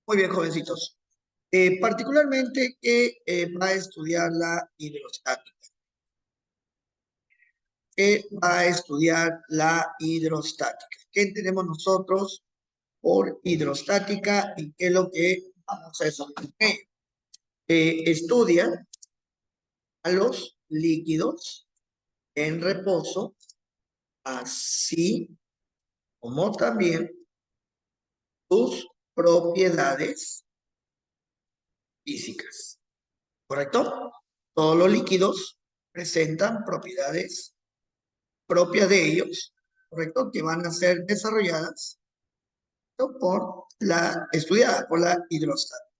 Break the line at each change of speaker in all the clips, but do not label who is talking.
Muy bien, jovencitos. Particularmente que va a estudiar la hidrostática. ¿Qué va a estudiar la hidrostática? ¿Qué entendemos nosotros por hidrostática y qué es lo que vamos a desarrollar? Estudia a los líquidos en reposo, así como también sus propiedades físicas. ¿Correcto? Todos los líquidos presentan propiedades propias de ellos, ¿correcto? Que van a ser desarrolladas estudiadas por la hidrostática.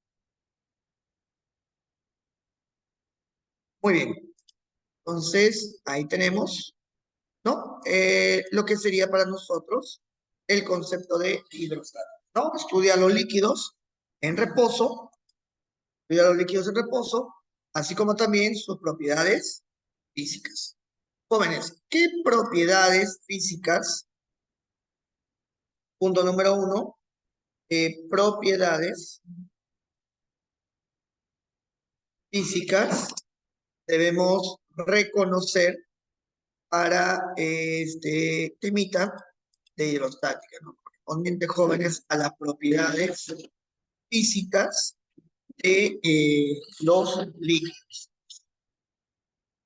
Muy bien. Entonces, ahí tenemos, ¿no? Lo que sería para nosotros el concepto de hidrostática, ¿no? Estudia los líquidos en reposo, así como también sus propiedades físicas. Jóvenes, ¿qué propiedades físicas? Punto número uno, propiedades físicas debemos reconocer para este temita de hidrostática, ¿no? Correspondiente, jóvenes, a las propiedades físicas de los líquidos.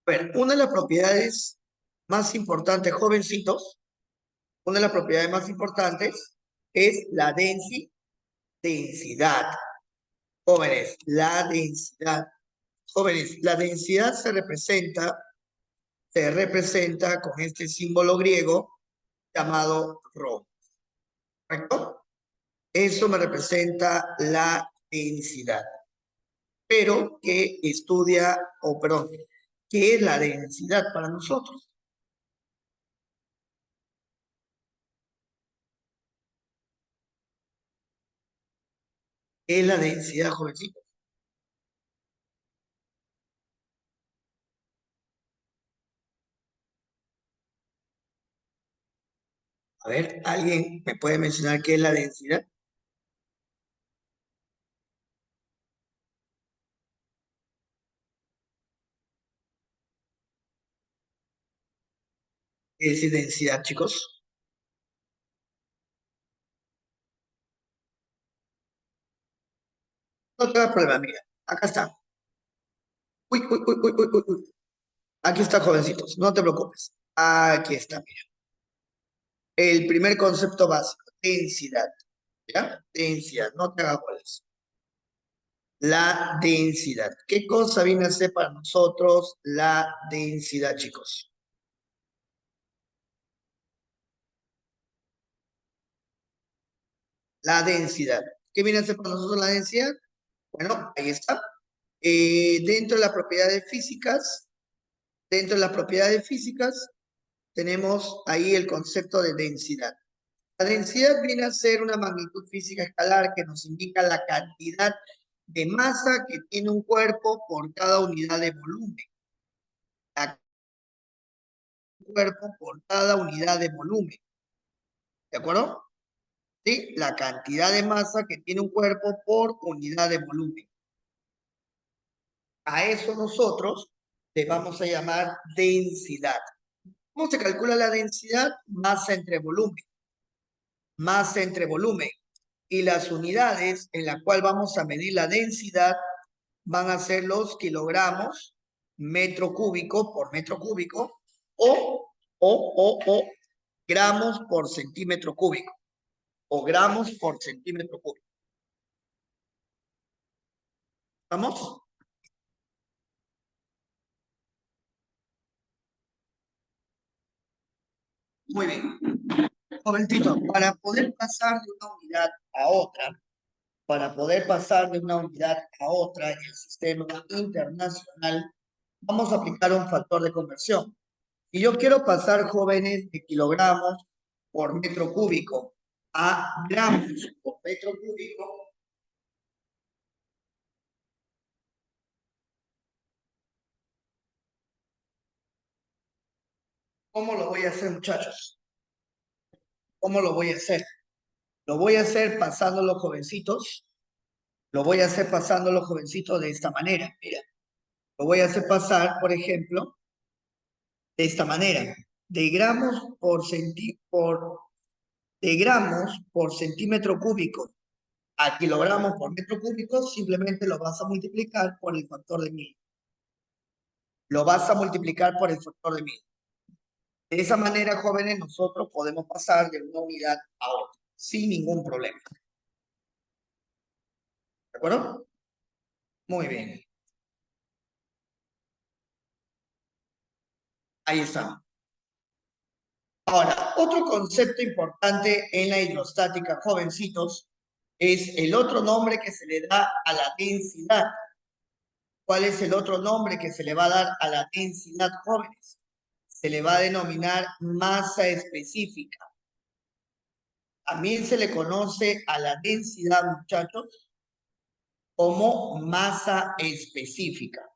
A ver, una de las propiedades más importantes, jovencitos, una de las propiedades más importantes es la densidad. Jóvenes, la densidad. Jóvenes, la densidad se representa con este símbolo griego llamado ρ. ¿Correcto? Eso me representa la densidad. Pero, ¿qué estudia, o perdón, qué es la densidad para nosotros? ¿Qué es la densidad, jovencito? A ver, ¿alguien me puede mencionar qué es la densidad? ¿Qué es densidad, chicos? No te da problema, mira. Acá está. Uy, uy, uy, uy, uy, uy, uy. Aquí está, jovencitos. No te preocupes. Aquí está, mira. El primer concepto básico, densidad. ¿Ya? Densidad, no te hagas bolas. La densidad. ¿Qué cosa viene a ser para nosotros la densidad, chicos? La densidad. ¿Qué viene a ser para nosotros la densidad? Bueno, ahí está. Dentro de las propiedades físicas, dentro de las propiedades físicas, tenemos ahí el concepto de densidad. La densidad viene a ser una magnitud física escalar que nos indica la cantidad de masa que tiene un cuerpo por cada unidad de volumen. La cuerpo por cada unidad de volumen. ¿De acuerdo? ¿Sí? La cantidad de masa que tiene un cuerpo por unidad de volumen. A eso nosotros le vamos a llamar densidad. ¿Cómo se calcula la densidad? Masa entre volumen. Masa entre volumen. Y las unidades en la cual vamos a medir la densidad van a ser los kilogramos metro cúbico por metro cúbico o gramos por centímetro cúbico o gramos por centímetro cúbico. ¿Estamos? Muy bien. Jovencito, para poder pasar de una unidad a otra, para poder pasar de una unidad a otra en el sistema internacional, vamos a aplicar un factor de conversión. Si yo quiero pasar, jóvenes, de kilogramos por metro cúbico a gramos por metro cúbico, ¿cómo lo voy a hacer, muchachos? ¿Cómo lo voy a hacer? Lo voy a hacer pasando los jovencitos. Lo voy a hacer pasando los jovencitos de esta manera. Mira, lo voy a hacer pasar, por ejemplo, de esta manera. De gramos de gramos por centímetro cúbico a kilogramos por metro cúbico, simplemente lo vas a multiplicar por el factor de 1000. Lo vas a multiplicar por el factor de 1000. De esa manera, jóvenes, nosotros podemos pasar de una unidad a otra, sin ningún problema. ¿De acuerdo? Muy bien. Ahí está. Ahora, otro concepto importante en la hidrostática, jovencitos, es el otro nombre que se le da a la densidad. ¿Cuál es el otro nombre que se le va a dar a la densidad, jóvenes? Se le va a denominar masa específica. También se le conoce a la densidad, muchachos, como masa específica.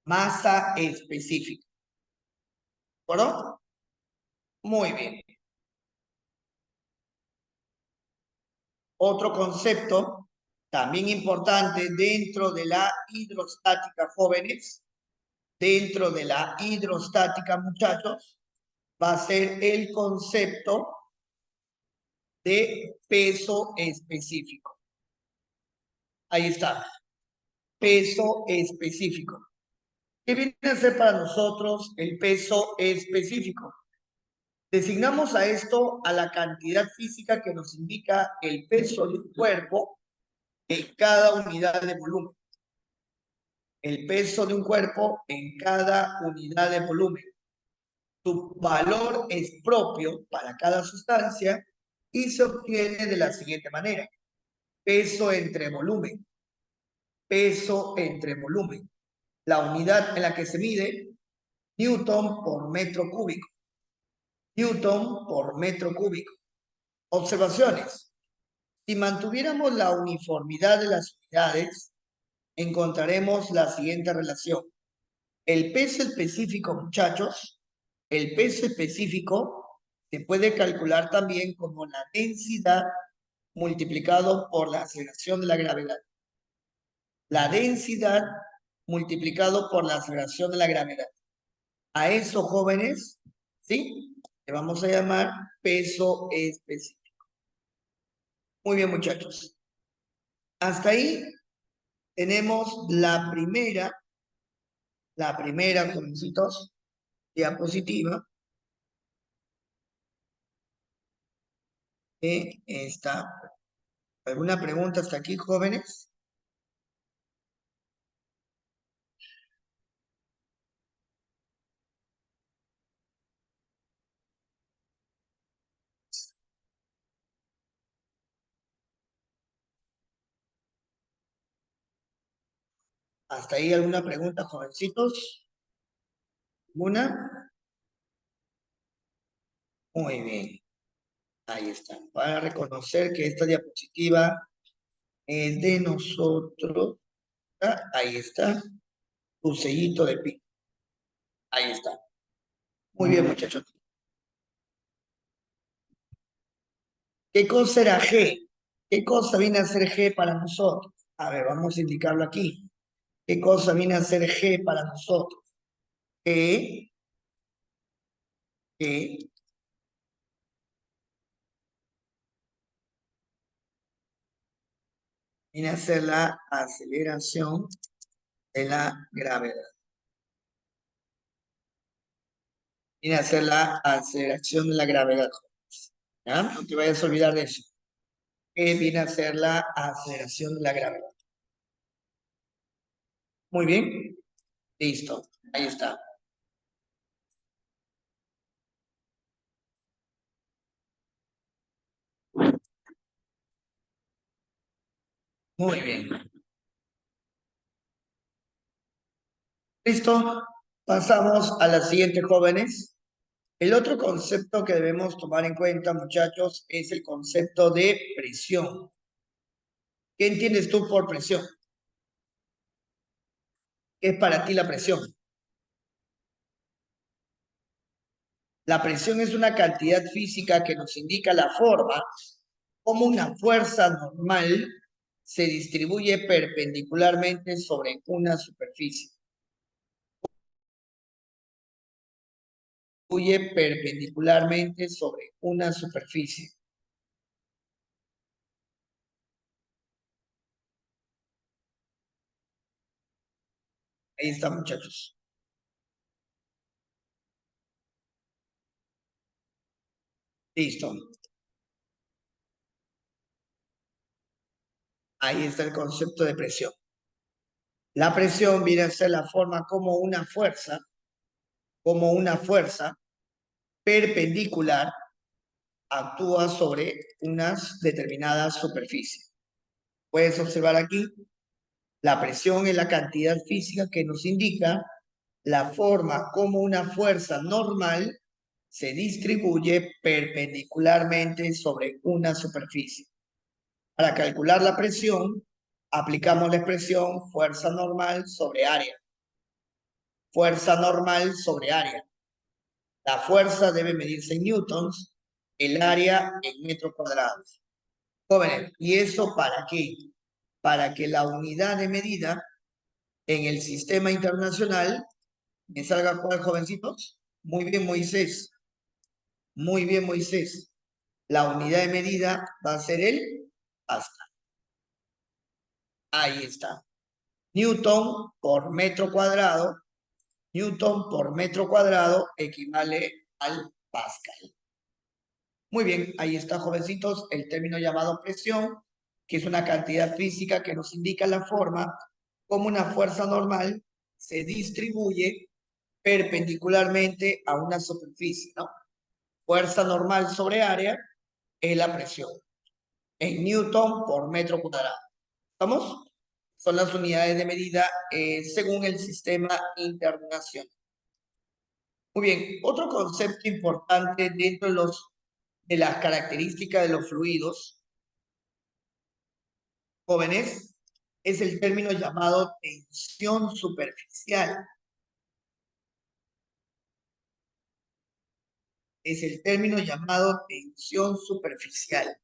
Masa específica. ¿De acuerdo? Muy bien. Otro concepto también importante dentro de la hidrostática, jóvenes, dentro de la hidrostática, muchachos, va a ser el concepto de peso específico. Ahí está, peso específico. ¿Qué viene a ser para nosotros el peso específico? Designamos a esto a la cantidad física que nos indica el peso de un cuerpo en cada unidad de volumen. El peso de un cuerpo en cada unidad de volumen. Su valor es propio para cada sustancia y se obtiene de la siguiente manera. Peso entre volumen. Peso entre volumen. La unidad en la que se mide, Newton por metro cúbico. Newton por metro cúbico. Observaciones. Si mantuviéramos la uniformidad de las unidades, encontraremos la siguiente relación. El peso específico, muchachos, el peso específico se puede calcular también como la densidad multiplicado por la aceleración de la gravedad. La densidad multiplicado por la aceleración de la gravedad. A eso, jóvenes, ¿sí? Le vamos a llamar peso específico. Muy bien, muchachos. Hasta ahí tenemos la primera, jovencitos, diapositiva. Está. ¿Alguna pregunta hasta aquí, jóvenes? ¿Hasta ahí alguna pregunta, jovencitos? ¿Una? Muy bien. Ahí está. Para reconocer que esta diapositiva es de nosotros. Ahí está. Tu sellito de pi. Ahí está. Muy bien, muchachos. ¿Qué cosa era G? ¿Qué cosa viene a ser G para nosotros? A ver, vamos a indicarlo aquí. ¿Qué cosa viene a ser G para nosotros? G viene a ser la aceleración de la gravedad. Viene a ser la aceleración de la gravedad. ¿Ya? No te vayas a olvidar de eso. Que viene a ser la aceleración de la gravedad. Muy bien. Listo. Ahí está. Muy bien. Listo. Pasamos a la siguiente, jóvenes. El otro concepto que debemos tomar en cuenta, muchachos, es el concepto de presión. ¿Qué entiendes tú por presión? ¿Qué es para ti la presión? La presión es una cantidad física que nos indica la forma como una fuerza normal se distribuye perpendicularmente sobre una superficie. Distribuye perpendicularmente sobre una superficie. Ahí está, muchachos. Listo. Ahí está el concepto de presión. La presión viene a ser la forma como una fuerza perpendicular actúa sobre unas determinadas superficies. Puedes observar aquí, la presión es la cantidad física que nos indica la forma como una fuerza normal se distribuye perpendicularmente sobre una superficie. Para calcular la presión, aplicamos la expresión fuerza normal sobre área. Fuerza normal sobre área. La fuerza debe medirse en newtons, el área en metros cuadrados. Jóvenes, ¿y eso para qué? Para que la unidad de medida en el sistema internacional me salga cuál, jovencitos. Muy bien, Moisés. Muy bien, Moisés. La unidad de medida va a ser el Pascal. Ahí está. Newton por metro cuadrado. Newton por metro cuadrado equivale al Pascal. Muy bien, ahí está, jovencitos, el término llamado presión, que es una cantidad física que nos indica la forma como una fuerza normal se distribuye perpendicularmente a una superficie, ¿no? Fuerza normal sobre área es la presión, en newton por metro cuadrado. ¿Estamos? Son las unidades de medida según el sistema internacional. Muy bien, otro concepto importante dentro de las características de los fluidos, jóvenes, es el término llamado tensión superficial. Es el término llamado tensión superficial.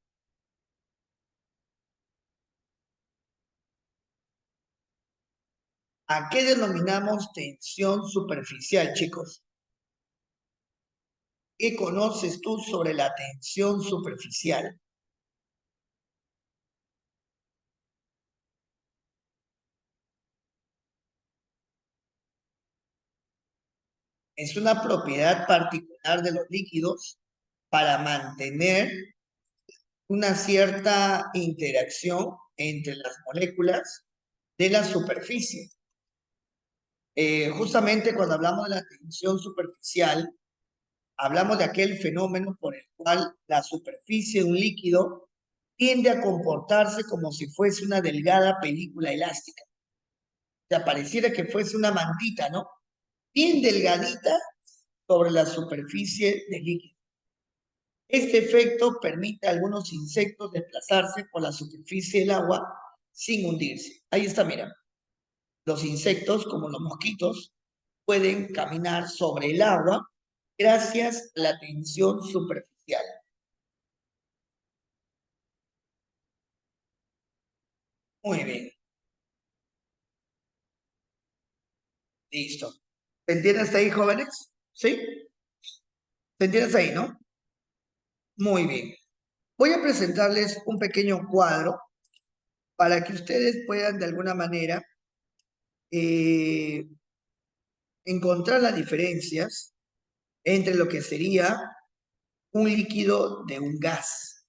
¿A qué denominamos tensión superficial, chicos? ¿Qué conoces tú sobre la tensión superficial? Es una propiedad particular de los líquidos para mantener una cierta interacción entre las moléculas de la superficie. Justamente cuando hablamos de la tensión superficial, hablamos de aquel fenómeno por el cual la superficie de un líquido tiende a comportarse como si fuese una delgada película elástica. O sea, pareciera que fuese una mantita, ¿no? Bien delgadita sobre la superficie del líquido. Este efecto permite a algunos insectos desplazarse por la superficie del agua sin hundirse. Ahí está, mira. Los insectos, como los mosquitos, pueden caminar sobre el agua gracias a la tensión superficial. Muy bien, listo. ¿Se entiende hasta ahí, jóvenes? ¿Sí? ¿Se entiende hasta ahí, no? Muy bien. Voy a presentarles un pequeño cuadro para que ustedes puedan de alguna manera eh, encontrar las diferencias entre lo que sería un líquido de un gas.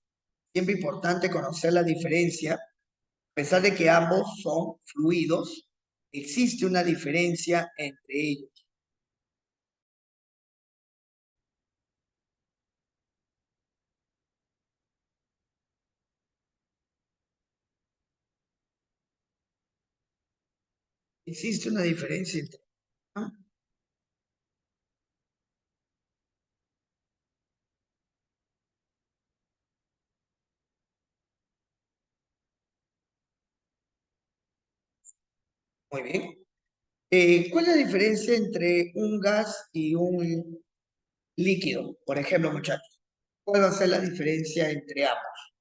Siempre importante conocer la diferencia. A pesar de que ambos son fluidos, existe una diferencia entre ellos. Existe una diferencia entre... ¿no? Muy bien. ¿Cuál es la diferencia entre un gas y un líquido? Por ejemplo, muchachos, ¿cuál va a ser la diferencia entre ambos?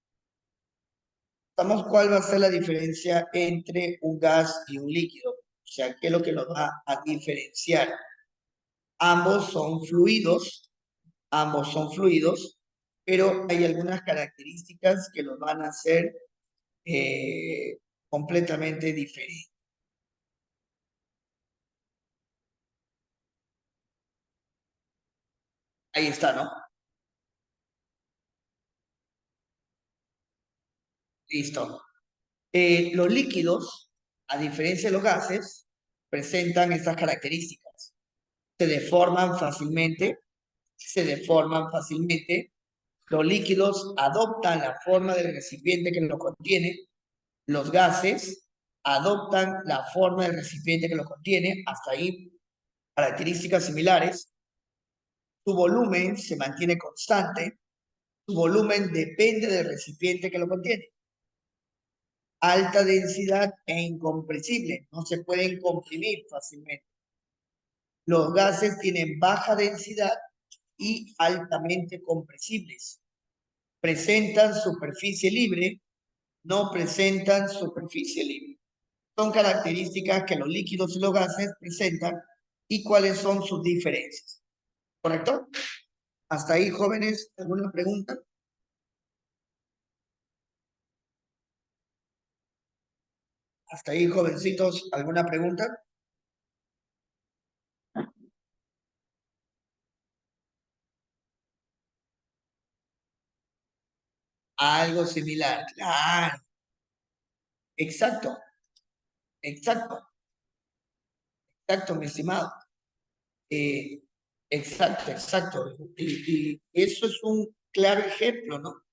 Estamos, ¿cuál va a ser la diferencia entre un gas y un líquido? O sea, ¿qué es lo que nos va a diferenciar? Ambos son fluidos, pero hay algunas características que los van a hacer eh, completamente diferentes. Ahí está, ¿no? Listo. Los líquidos, a diferencia de los gases, presentan estas características. Se deforman fácilmente, se deforman fácilmente. Los líquidos adoptan la forma del recipiente que lo contiene. Los gases adoptan la forma del recipiente que lo contiene. Hasta ahí, características similares. Su volumen se mantiene constante. Su volumen depende del recipiente que lo contiene. Alta densidad e incompresible. No se pueden comprimir fácilmente. Los gases tienen baja densidad y altamente compresibles. Presentan superficie libre, no presentan superficie libre. Son características que los líquidos y los gases presentan y cuáles son sus diferencias. ¿Correcto? Hasta ahí, jóvenes, ¿alguna pregunta? Hasta ahí, jovencitos, ¿alguna pregunta? Algo similar. Claro, exacto, exacto, exacto, mi estimado. Eh, exacto, exacto. Y eso es un claro ejemplo, ¿no?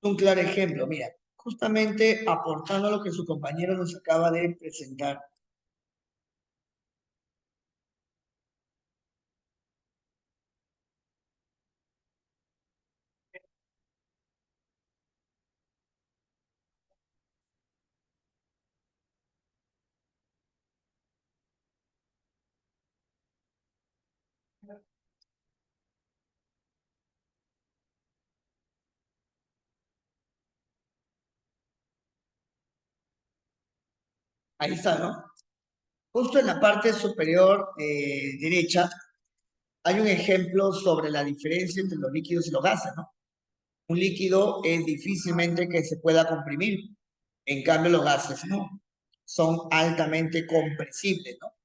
Un claro ejemplo. Mira, justamente aportando lo que su compañero nos acaba de presentar. Ahí está, ¿no? Justo en la parte superior derecha hay un ejemplo sobre la diferencia entre los líquidos y los gases, ¿no? Un líquido es difícilmente que se pueda comprimir, en cambio los gases no, son altamente compresibles, ¿no?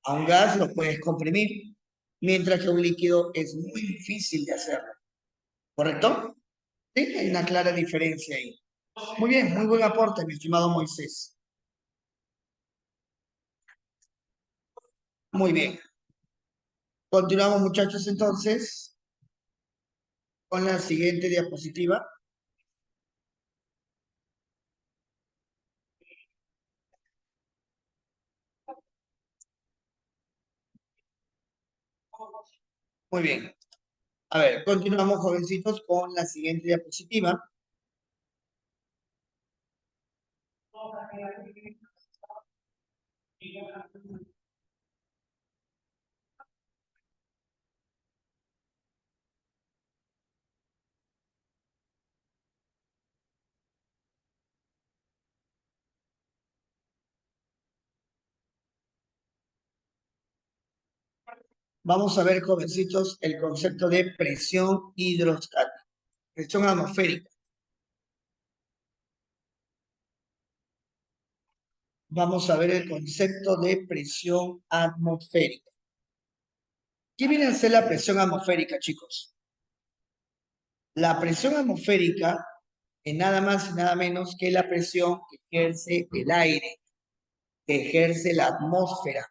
A un gas lo puedes comprimir, mientras que un líquido es muy difícil de hacerlo, ¿correcto? Sí, hay una clara diferencia ahí. Muy bien, muy buen aporte, mi estimado Moisés. Muy bien. Continuamos, muchachos, entonces, con la siguiente diapositiva. Muy bien. A ver, continuamos, jovencitos, con la siguiente diapositiva. Vamos a ver, jovencitos, el concepto de presión hidrostática, presión atmosférica. Vamos a ver el concepto de presión atmosférica. ¿Qué viene a ser la presión atmosférica, chicos? La presión atmosférica es nada más y nada menos que la presión que ejerce el aire, que ejerce la atmósfera.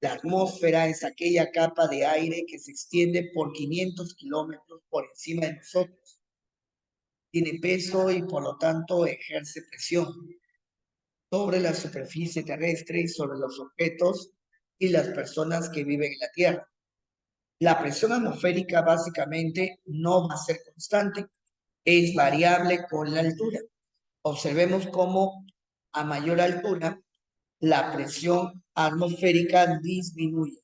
La atmósfera es aquella capa de aire que se extiende por 500 kilómetros por encima de nosotros. Tiene peso y por lo tanto ejerce presión sobre la superficie terrestre y sobre los objetos y las personas que viven en la Tierra. La presión atmosférica básicamente no va a ser constante, es variable con la altura. Observemos cómo a mayor altura la presión atmosférica disminuye.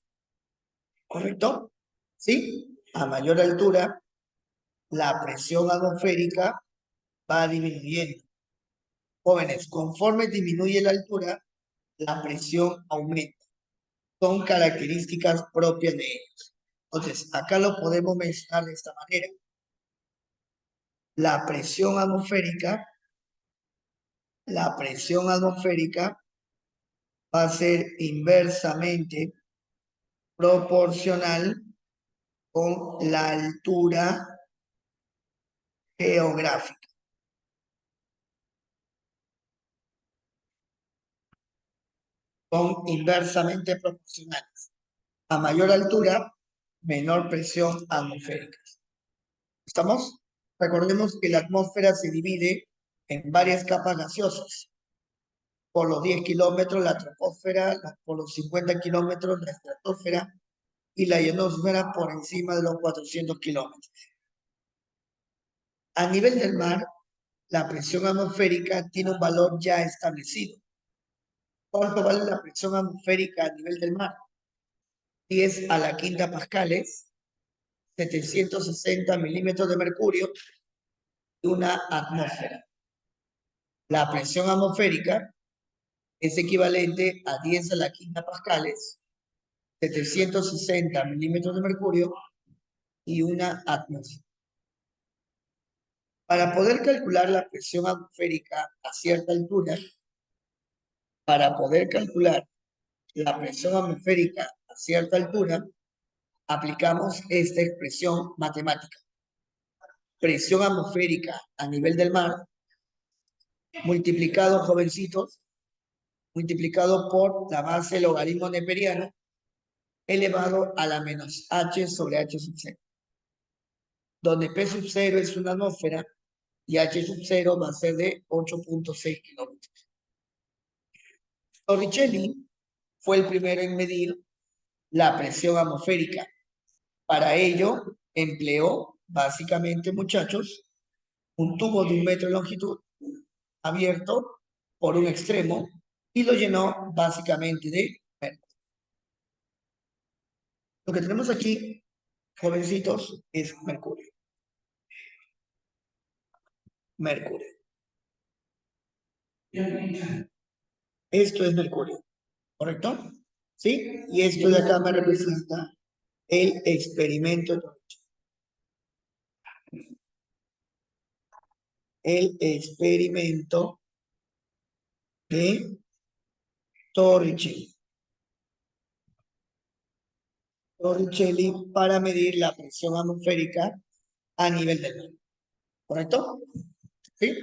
¿Correcto? ¿Sí? A mayor altura la presión atmosférica va disminuyendo. Jóvenes, conforme disminuye la altura, la presión aumenta. Son características propias de ellos. Entonces, acá lo podemos mencionar de esta manera. La presión atmosférica va a ser inversamente proporcional con la altura geográfica. Son inversamente proporcionales. A mayor altura, menor presión atmosférica. ¿Estamos? Recordemos que la atmósfera se divide en varias capas gaseosas. Por los 10 kilómetros la troposfera, por los 50 kilómetros la estratosfera y la ionosfera por encima de los 400 kilómetros. A nivel del mar, la presión atmosférica tiene un valor ya establecido. ¿Cuánto vale la presión atmosférica a nivel del mar? 10 a la quinta pascales, 760 milímetros de mercurio y una atmósfera. La presión atmosférica es equivalente a 10 a la quinta pascales, 760 milímetros de mercurio y una atmósfera. Para poder calcular la presión atmosférica a cierta altura, aplicamos esta expresión matemática. Presión atmosférica a nivel del mar, multiplicado, jovencitos, multiplicado por la base logaritmo neperiano, elevado a la menos h sobre h sub 0. Donde P sub 0 es una atmósfera y h sub 0 va a ser de 8.6 kilómetros. Torricelli fue el primero en medir la presión atmosférica. Para ello, empleó, básicamente, muchachos, un tubo de 1 metro de longitud abierto por un extremo y lo llenó básicamente de mercurio. Lo que tenemos aquí, jovencitos, es mercurio. Mercurio. Esto es mercurio, ¿correcto? ¿Sí? Y esto de acá me representa el experimento de Torricelli. El experimento de Torricelli. Torricelli para medir la presión atmosférica a nivel del mar. ¿Correcto? ¿Sí?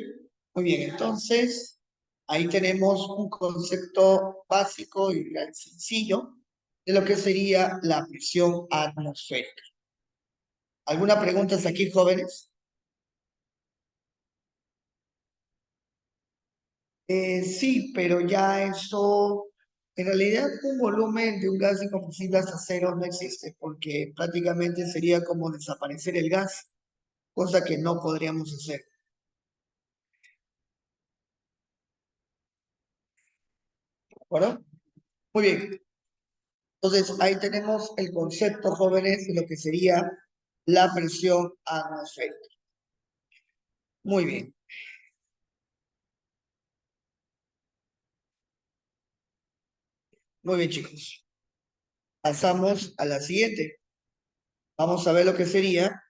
Muy bien, entonces ahí tenemos un concepto básico y sencillo de lo que sería la presión atmosférica. ¿Alguna pregunta aquí, jóvenes? Sí, pero ya eso, en realidad un volumen de un gas incombustible hasta cero no existe, porque prácticamente sería como desaparecer el gas, cosa que no podríamos hacer. ¿De acuerdo? Muy bien. Entonces, ahí tenemos el concepto, jóvenes, de lo que sería la presión atmosférica. Muy bien. Muy bien, chicos. Pasamos a la siguiente. Vamos a ver lo que sería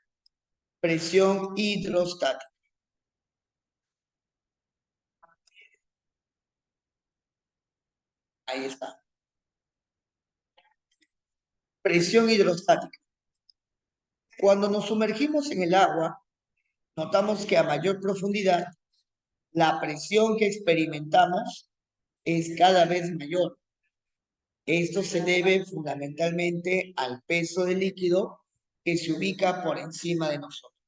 presión hidrostática. Ahí está. Presión hidrostática. Cuando nos sumergimos en el agua, notamos que a mayor profundidad, la presión que experimentamos es cada vez mayor. Esto se debe fundamentalmente al peso del líquido que se ubica por encima de nosotros.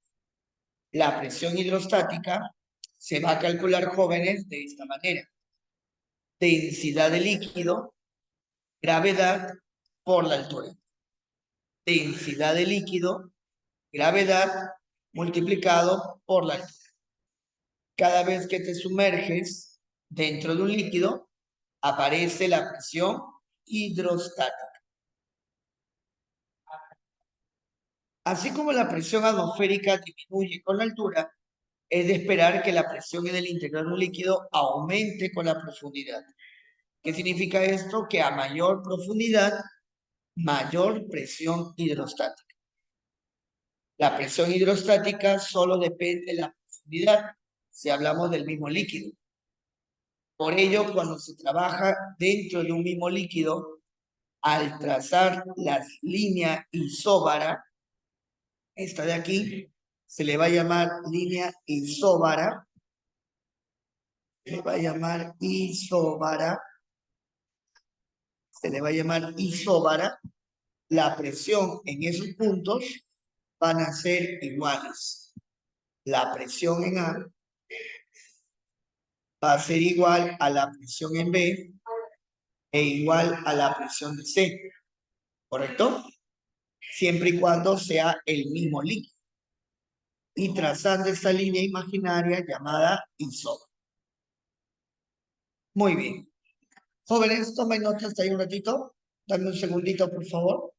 La presión hidrostática se va a calcular, jóvenes, de esta manera. Densidad de líquido, gravedad por la altura. Densidad de líquido, gravedad multiplicado por la altura. Cada vez que te sumerges dentro de un líquido, aparece la presión hidrostática. Así como la presión atmosférica disminuye con la altura, es de esperar que la presión en el interior de un líquido aumente con la profundidad. ¿Qué significa esto? Que a mayor profundidad, mayor presión hidrostática. La presión hidrostática solo depende de la profundidad si hablamos del mismo líquido. Por ello, cuando se trabaja dentro de un mismo líquido, al trazar la línea isóbara, esta de aquí, se le va a llamar línea isóbara, se va a llamar isóbara, se le va a llamar isóbara, la presión en esos puntos van a ser iguales. La presión en A va a ser igual a la presión en B e igual a la presión de C, ¿correcto? Siempre y cuando sea el mismo líquido. Y trazando esta línea imaginaria llamada isóbara. Muy bien. Jóvenes, tomen nota hasta ahí un ratito. Dame un segundito, por favor.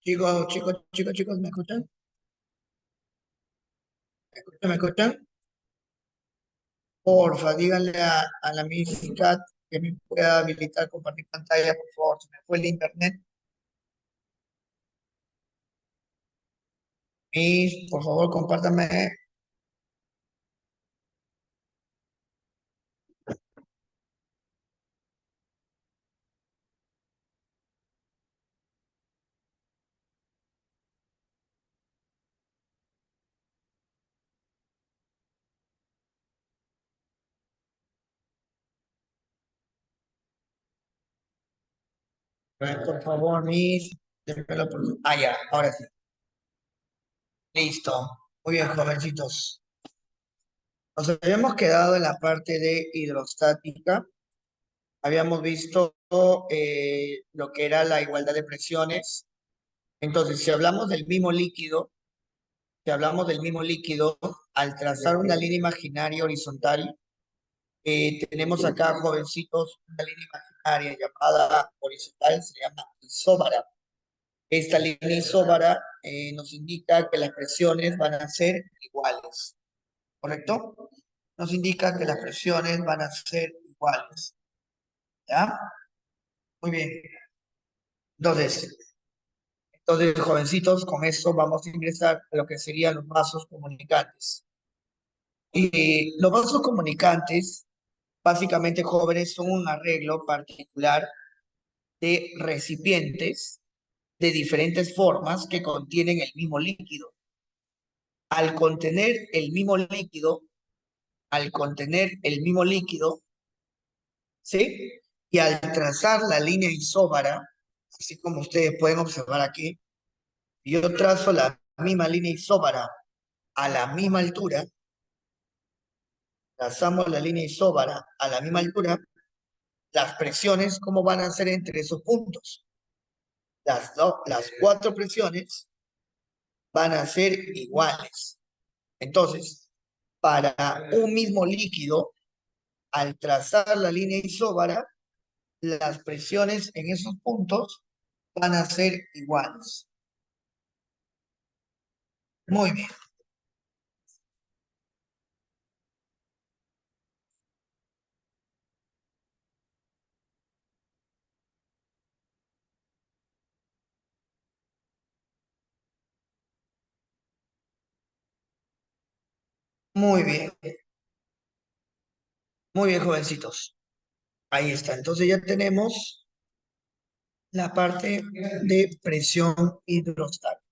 Chicos, ¿me escuchan? ¿Me escuchan? Porfa, díganle a la Miss Cat que me pueda habilitar compartir pantalla, por favor. Se me fue el internet. Miss, por favor, compártame. Por favor, Miss. Démelo Ah, ya, ahora sí. Listo. Muy bien, jovencitos. Nos habíamos quedado en la parte de hidrostática. Habíamos visto lo que era la igualdad de presiones. Entonces, si hablamos del mismo líquido, al trazar una línea imaginaria horizontal, tenemos acá, jovencitos, una línea imaginaria llamada horizontal, se llama isóbara. Esta línea isóbara nos indica que las presiones van a ser iguales, ¿correcto? Nos indica que las presiones van a ser iguales, ¿ya? Muy bien. Entonces, jovencitos, con esto vamos a ingresar a lo que serían los vasos comunicantes. Y los vasos comunicantes, básicamente, jóvenes, son un arreglo particular de recipientes de diferentes formas que contienen el mismo líquido. Al contener el mismo líquido, al contener el mismo líquido, ¿sí? Y al trazar la línea isóbara, así como ustedes pueden observar aquí, yo trazo la misma línea isóbara a la misma altura, trazamos la línea isóbara a la misma altura, las presiones, ¿cómo van a ser entre esos puntos? Las cuatro presiones van a ser iguales. Entonces, para un mismo líquido, al trazar la línea isóbara, las presiones en esos puntos van a ser iguales. Muy bien, muy bien, muy bien, jovencitos. Ahí está. Entonces ya tenemos la parte de presión hidrostática.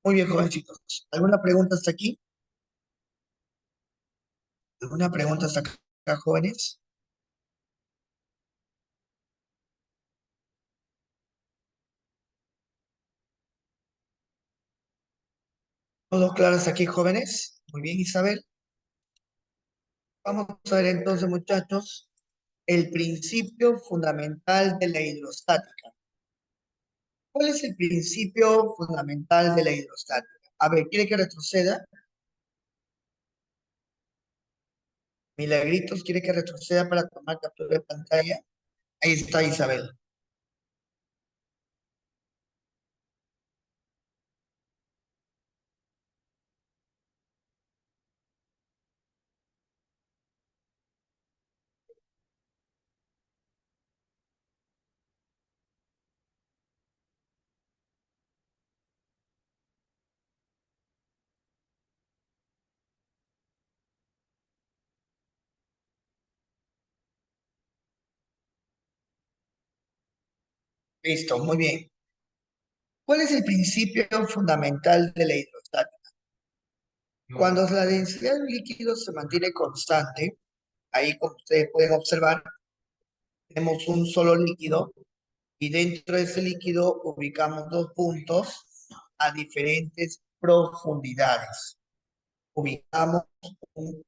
Muy bien, jovencitos. ¿Alguna pregunta hasta aquí? ¿Alguna pregunta hasta acá, jóvenes? ¿Todos claros aquí, jóvenes? Muy bien, Isabel. Vamos a ver entonces, muchachos, el principio fundamental de la hidrostática. ¿Cuál es el principio fundamental de la hidrostática? A ver, ¿quiere que retroceda? Milagritos, ¿quiere que retroceda para tomar captura de pantalla? Ahí está Isabel. Listo, muy bien. ¿Cuál es el principio fundamental de la hidrostática? Cuando la densidad de un líquido se mantiene constante, ahí como ustedes pueden observar, tenemos un solo líquido y dentro de ese líquido ubicamos dos puntos a diferentes profundidades. Ubicamos un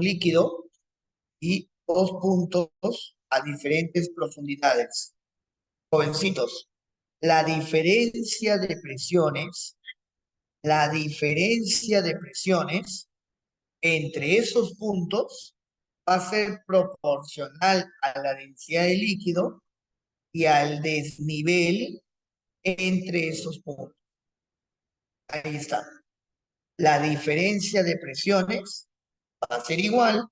líquido y dos puntos a diferentes profundidades. Jovencitos, la diferencia de presiones, la diferencia de presiones entre esos puntos va a ser proporcional a la densidad del líquido y al desnivel entre esos puntos. Ahí está. La diferencia de presiones va a ser igual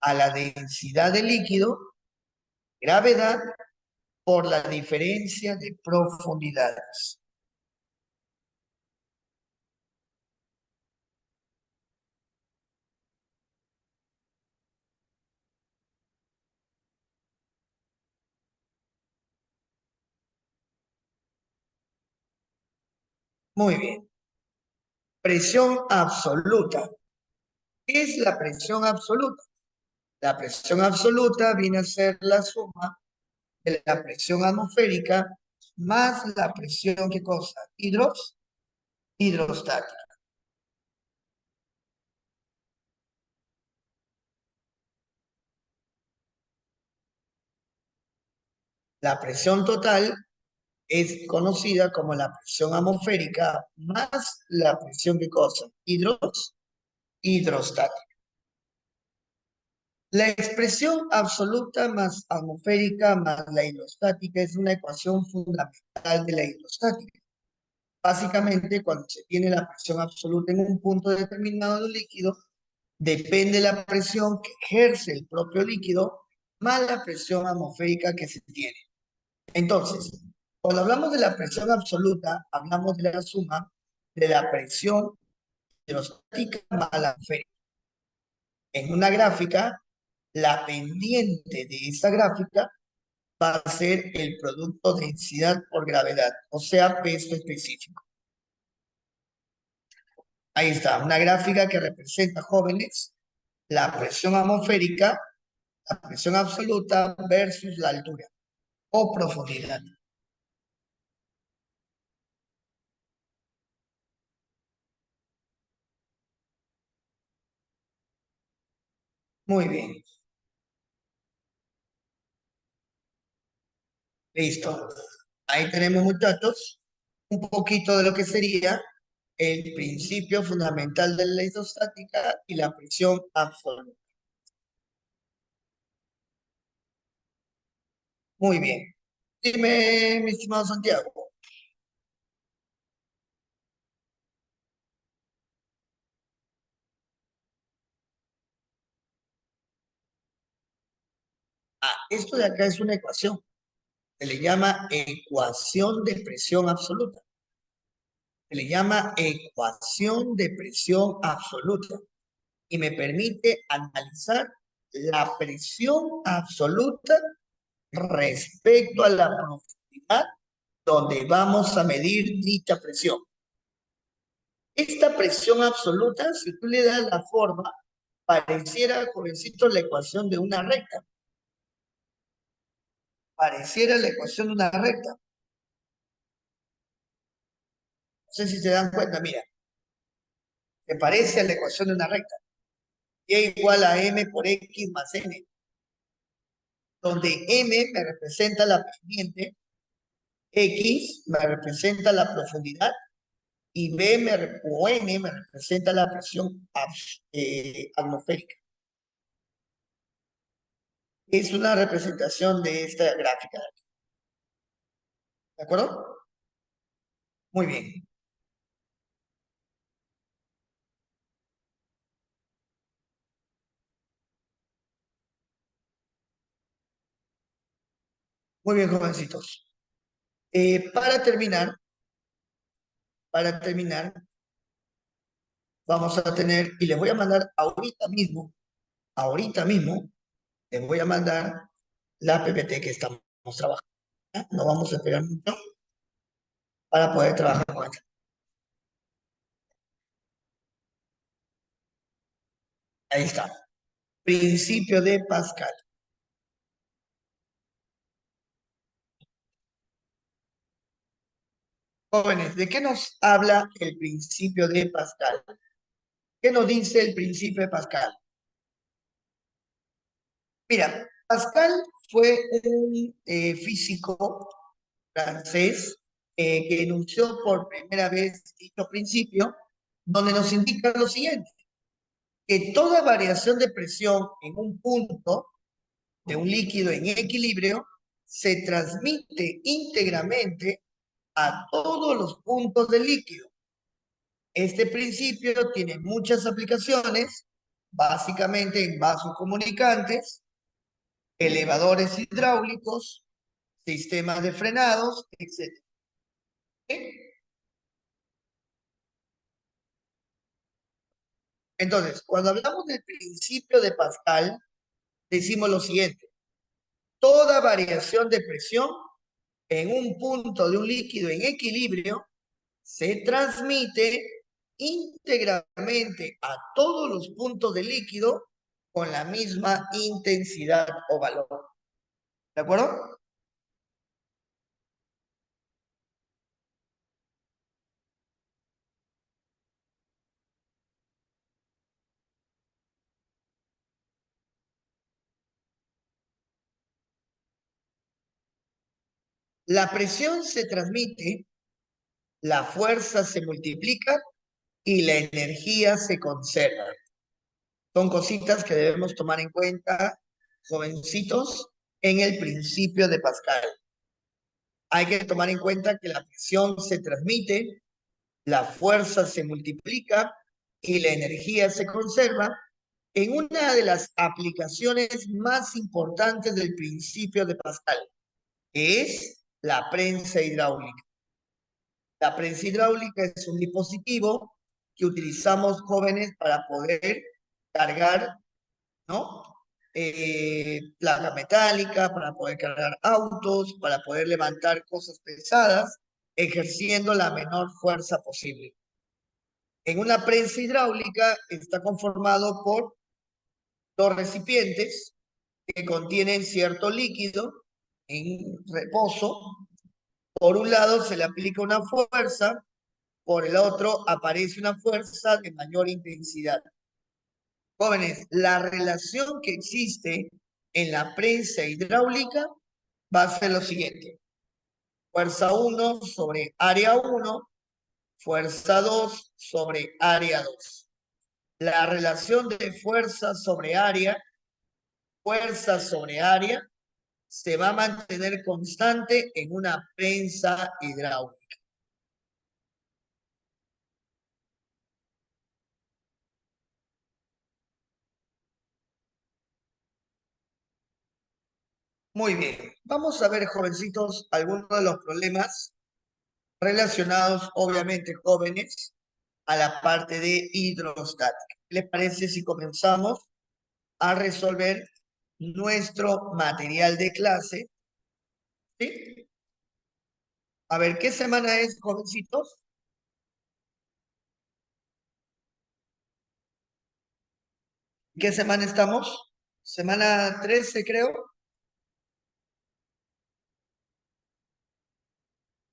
a la densidad del líquido, gravedad, por la diferencia de profundidades. Muy bien. Presión absoluta. ¿Qué es la presión absoluta? La presión absoluta viene a ser la suma de la presión atmosférica más la presión, ¿qué cosa? Hidrostática. La presión total es conocida como la presión atmosférica más la presión, ¿qué cosa? Hidrostática. La expresión absoluta más atmosférica más la hidrostática es una ecuación fundamental de la hidrostática. Básicamente, cuando se tiene la presión absoluta en un punto determinado del líquido, depende de la presión que ejerce el propio líquido más la presión atmosférica que se tiene. Entonces, cuando hablamos de la presión absoluta, hablamos de la suma de la presión hidrostática más la atmosférica. En una gráfica, la pendiente de esa gráfica va a ser el producto densidad por gravedad, o sea, peso específico. Ahí está, una gráfica que representa, jóvenes, la presión atmosférica, la presión absoluta versus la altura o profundidad. Muy bien, listo. Ahí tenemos, muchachos, un poquito de lo que sería el principio fundamental de la hidrostática y la presión absoluta. Muy bien. Dime, mi estimado Santiago. Esto de acá es una ecuación. Se le llama ecuación de presión absoluta. Se le llama ecuación de presión absoluta y me permite analizar la presión absoluta respecto a la profundidad donde vamos a medir dicha presión. Esta presión absoluta, si tú le das la forma, pareciera, jovencito, la ecuación de una recta. Pareciera la ecuación de una recta. No sé si se dan cuenta, mira, se parece a la ecuación de una recta. Y igual a m por x más n, donde m me representa la pendiente, x me representa la profundidad y o n me representa la presión atmosférica. Es una representación de esta gráfica. ¿De acuerdo? Muy bien. Muy bien, jovencitos. Para terminar, vamos a tener, y les voy a mandar ahorita mismo, les voy a mandar la PPT que estamos trabajando. ¿Ya? No vamos a esperar mucho para poder trabajar con ella. Ahí está. Principio de Pascal. Jóvenes, ¿de qué nos habla el principio de Pascal? ¿Qué nos dice el principio de Pascal? Mira, Pascal fue un físico francés que enunció por primera vez dicho principio, donde nos indica lo siguiente, que toda variación de presión en un punto de un líquido en equilibrio se transmite íntegramente a todos los puntos del líquido. Este principio tiene muchas aplicaciones, básicamente en vasos comunicantes, elevadores hidráulicos, sistemas de frenados, etc. Entonces, cuando hablamos del principio de Pascal, decimos lo siguiente: toda variación de presión en un punto de un líquido en equilibrio se transmite íntegramente a todos los puntos del líquido con la misma intensidad o valor. ¿De acuerdo? La presión se transmite, la fuerza se multiplica y la energía se conserva. Son cositas que debemos tomar en cuenta, jovencitos, en el principio de Pascal. Hay que tomar en cuenta que la presión se transmite, la fuerza se multiplica y la energía se conserva en una de las aplicaciones más importantes del principio de Pascal, que es la prensa hidráulica. La prensa hidráulica es un dispositivo que utilizamos jóvenes para poder cargar, ¿no? Placa metálica, para poder cargar autos, para poder levantar cosas pesadas, ejerciendo la menor fuerza posible. En una prensa hidráulica está conformado por dos recipientes que contienen cierto líquido en reposo. Por un lado se le aplica una fuerza, por el otro aparece una fuerza de mayor intensidad. Jóvenes, la relación que existe en la prensa hidráulica va a ser lo siguiente: fuerza 1 sobre área 1, fuerza 2 sobre área 2. La relación de fuerza sobre área, se va a mantener constante en una prensa hidráulica. Muy bien, vamos a ver, jovencitos, algunos de los problemas relacionados, obviamente, jóvenes, a la parte de hidrostática. ¿Qué les parece si comenzamos a resolver nuestro material de clase? ¿Sí? A ver, ¿qué semana es, jovencitos? ¿Qué semana estamos? Semana 13, creo.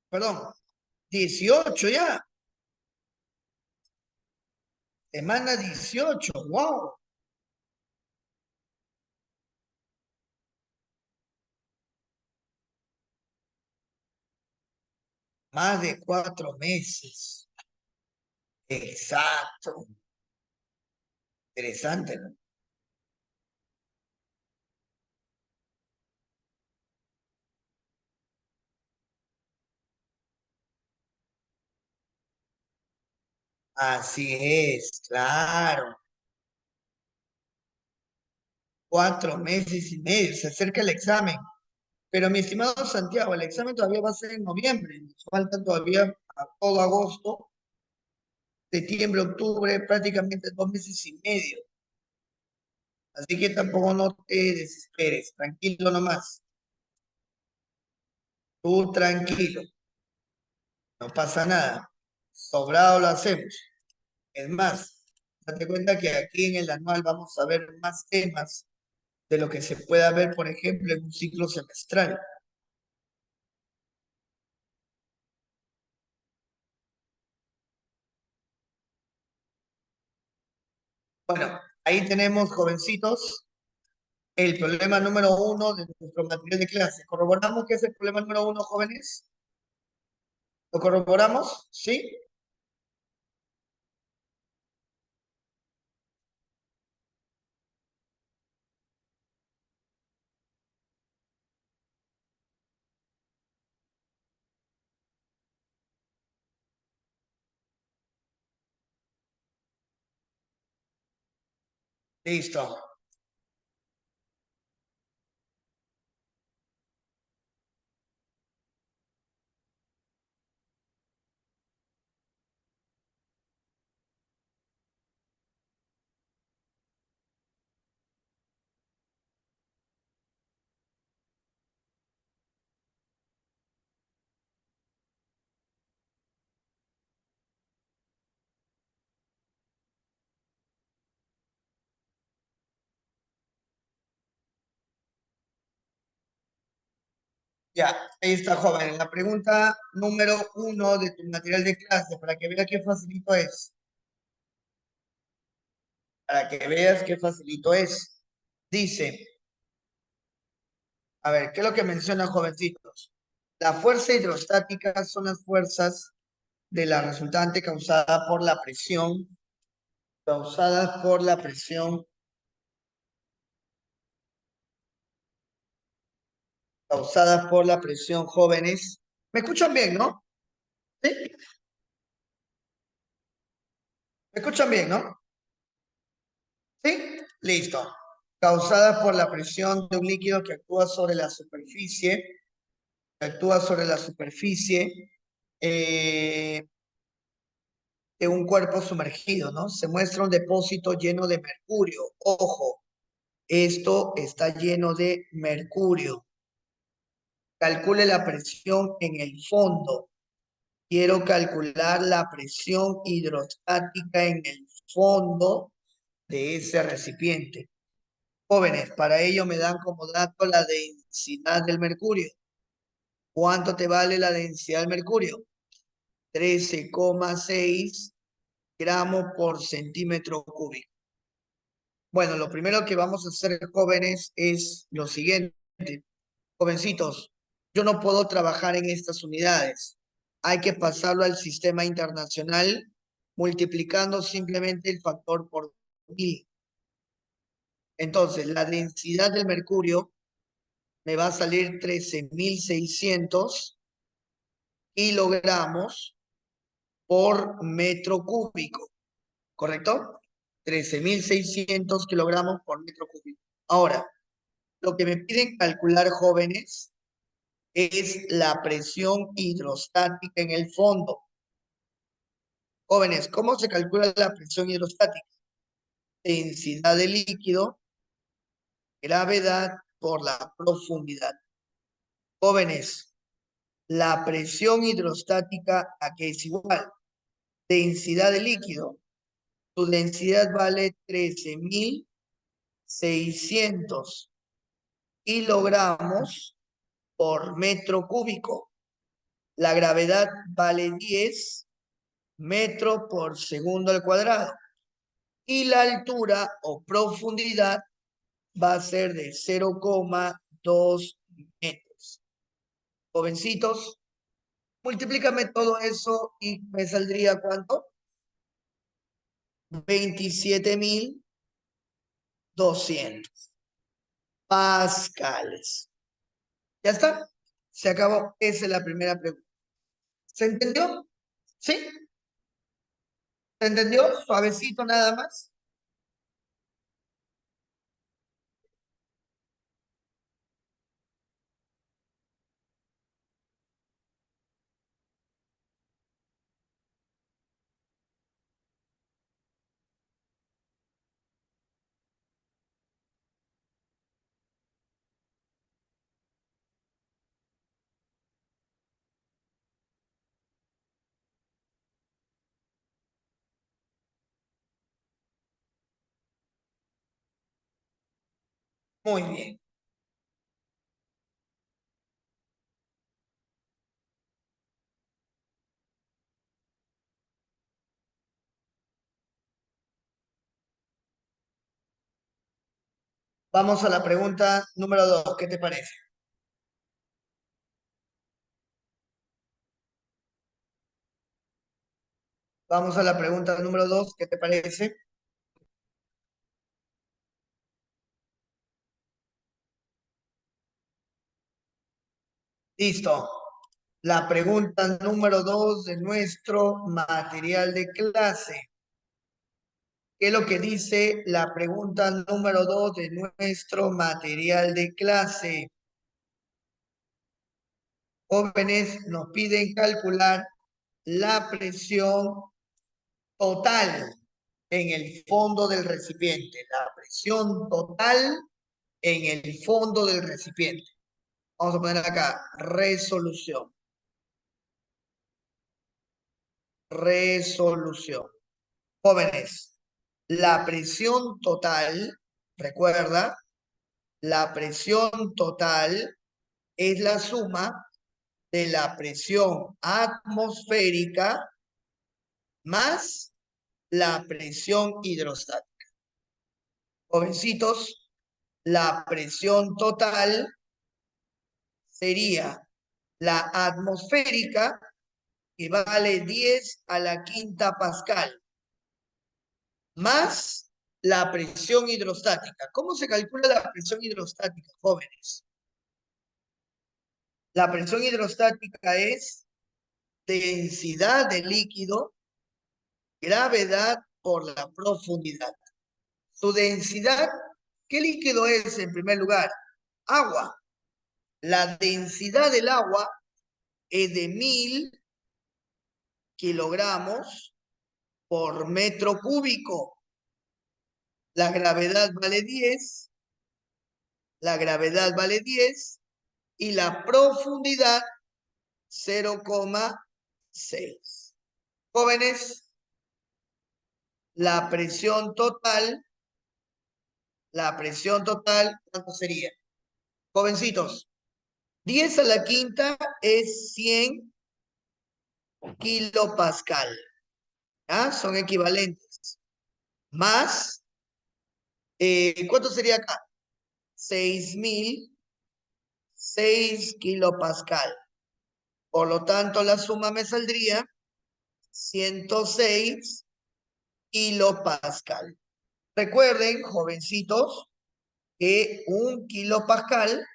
Perdón, 18 ya. Semana 18. Wow. Más de 4 meses. Exacto. Interesante, ¿no? Así es, claro. 4 meses y medio. Se acerca el examen. Pero mi estimado Santiago, el examen todavía va a ser en noviembre. Nos falta todavía a todo agosto, septiembre, octubre, prácticamente 2 meses y medio. Así que tampoco no te desesperes. Tranquilo nomás. Tú tranquilo. No pasa nada. Sobrado lo hacemos. Es más, date cuenta que aquí en el anual vamos a ver más temas de lo que se pueda ver, por ejemplo, en un ciclo semestral. Bueno, ahí tenemos, jovencitos, el problema número uno de nuestro material de clase. ¿Corroboramos que es el problema número uno, jóvenes? ¿Lo corroboramos? ¿Sí? Listo. Ya, ahí está, joven. La pregunta número 1 de tu material de clase, para que veas qué facilito es. Para que veas qué facilito es. Dice, a ver, ¿qué es lo que menciona, jovencitos? La fuerza hidrostática son las fuerzas de la resultante causada por la presión, causada por la presión, jóvenes. ¿Me escuchan bien, no? ¿Sí? ¿Me escuchan bien, no? ¿Sí? Listo. Causada por la presión de un líquido que actúa sobre la superficie, eh, de un cuerpo sumergido, ¿no? Se muestra un depósito lleno de mercurio. Ojo, esto está lleno de mercurio. Calcule la presión en el fondo. Quiero calcular la presión hidrostática en el fondo de ese recipiente. Jóvenes, para ello me dan como dato la densidad del mercurio. ¿Cuánto te vale la densidad del mercurio? 13,6 gramos por centímetro cúbico. Bueno, lo primero que vamos a hacer, jóvenes, es lo siguiente. Jovencitos, yo no puedo trabajar en estas unidades. Hay que pasarlo al sistema internacional multiplicando simplemente el factor por 1000. Entonces, la densidad del mercurio me va a salir 13.600 kilogramos por metro cúbico, ¿correcto? 13.600 kilogramos por metro cúbico. Ahora, lo que me piden calcular, jóvenes, es la presión hidrostática en el fondo. Jóvenes, ¿cómo se calcula la presión hidrostática? Densidad del líquido, gravedad por la profundidad. Jóvenes, la presión hidrostática, ¿a qué es igual? Densidad del líquido. Su densidad vale 13.600 kilogramos por metro cúbico. La gravedad vale 10 metros por segundo al cuadrado. Y la altura o profundidad va a ser de 0,2 metros. Jovencitos, multiplícame todo eso y me saldría ¿cuánto? 27.200 pascales. ¿Ya está? Se acabó. Esa es la primera pregunta. ¿Se entendió? ¿Sí? ¿Se entendió? Suavecito nada más. Muy bien. Vamos a la pregunta número 2. ¿Qué te parece? Vamos a la pregunta número 2. ¿Qué te parece? Listo. La pregunta número 2 de nuestro material de clase. ¿Qué es lo que dice la pregunta número 2 de nuestro material de clase? Jóvenes, nos piden calcular la presión total en el fondo del recipiente. La presión total en el fondo del recipiente. Vamos a poner acá, resolución. Resolución. Jóvenes, la presión total, recuerda, la presión total es la suma de la presión atmosférica más la presión hidrostática. Jovencitos, la presión total sería la atmosférica, que vale 10 a la quinta pascal, más la presión hidrostática. ¿Cómo se calcula la presión hidrostática, jóvenes? La presión hidrostática es densidad de líquido, gravedad por la profundidad. Su densidad, ¿qué líquido es en primer lugar? Agua. La densidad del agua es de 1000 kilogramos por metro cúbico. La gravedad vale 10, la gravedad vale 10 y la profundidad 0,6. Jóvenes, la presión total, ¿cuánto sería? Jovencitos, 10 a la quinta es 100 kilopascal. ¿Ah? Son equivalentes. Más, ¿cuánto sería acá? 6006 kilopascal. Por lo tanto, la suma me saldría 106 kilopascal. Recuerden, jovencitos, que un kilopascal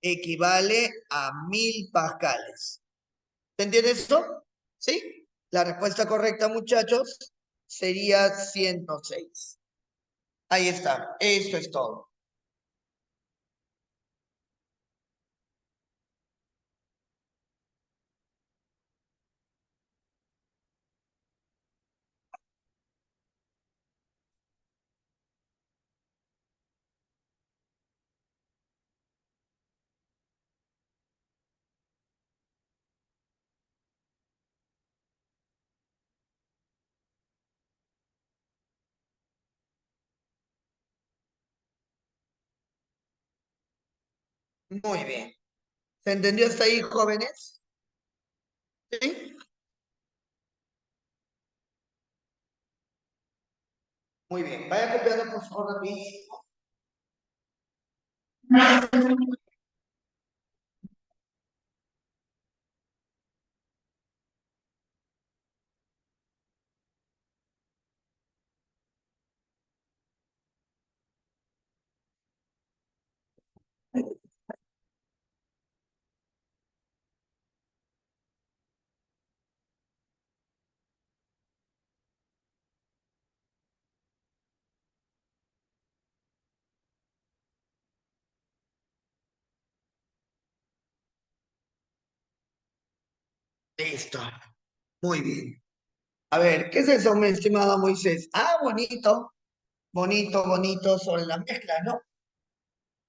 equivale a 1000 pascales. ¿Se entiende esto? ¿Sí? La respuesta correcta, muchachos, sería 106. Ahí está. Esto es todo. Muy bien. ¿Se entendió hasta ahí, jóvenes? ¿Sí? Muy bien. Vaya copiando, por favor, rapidito. Listo. Muy bien. A ver, ¿qué es eso, mi estimado Moisés? Ah, bonito, bonito, bonito sobre la mezcla, ¿no?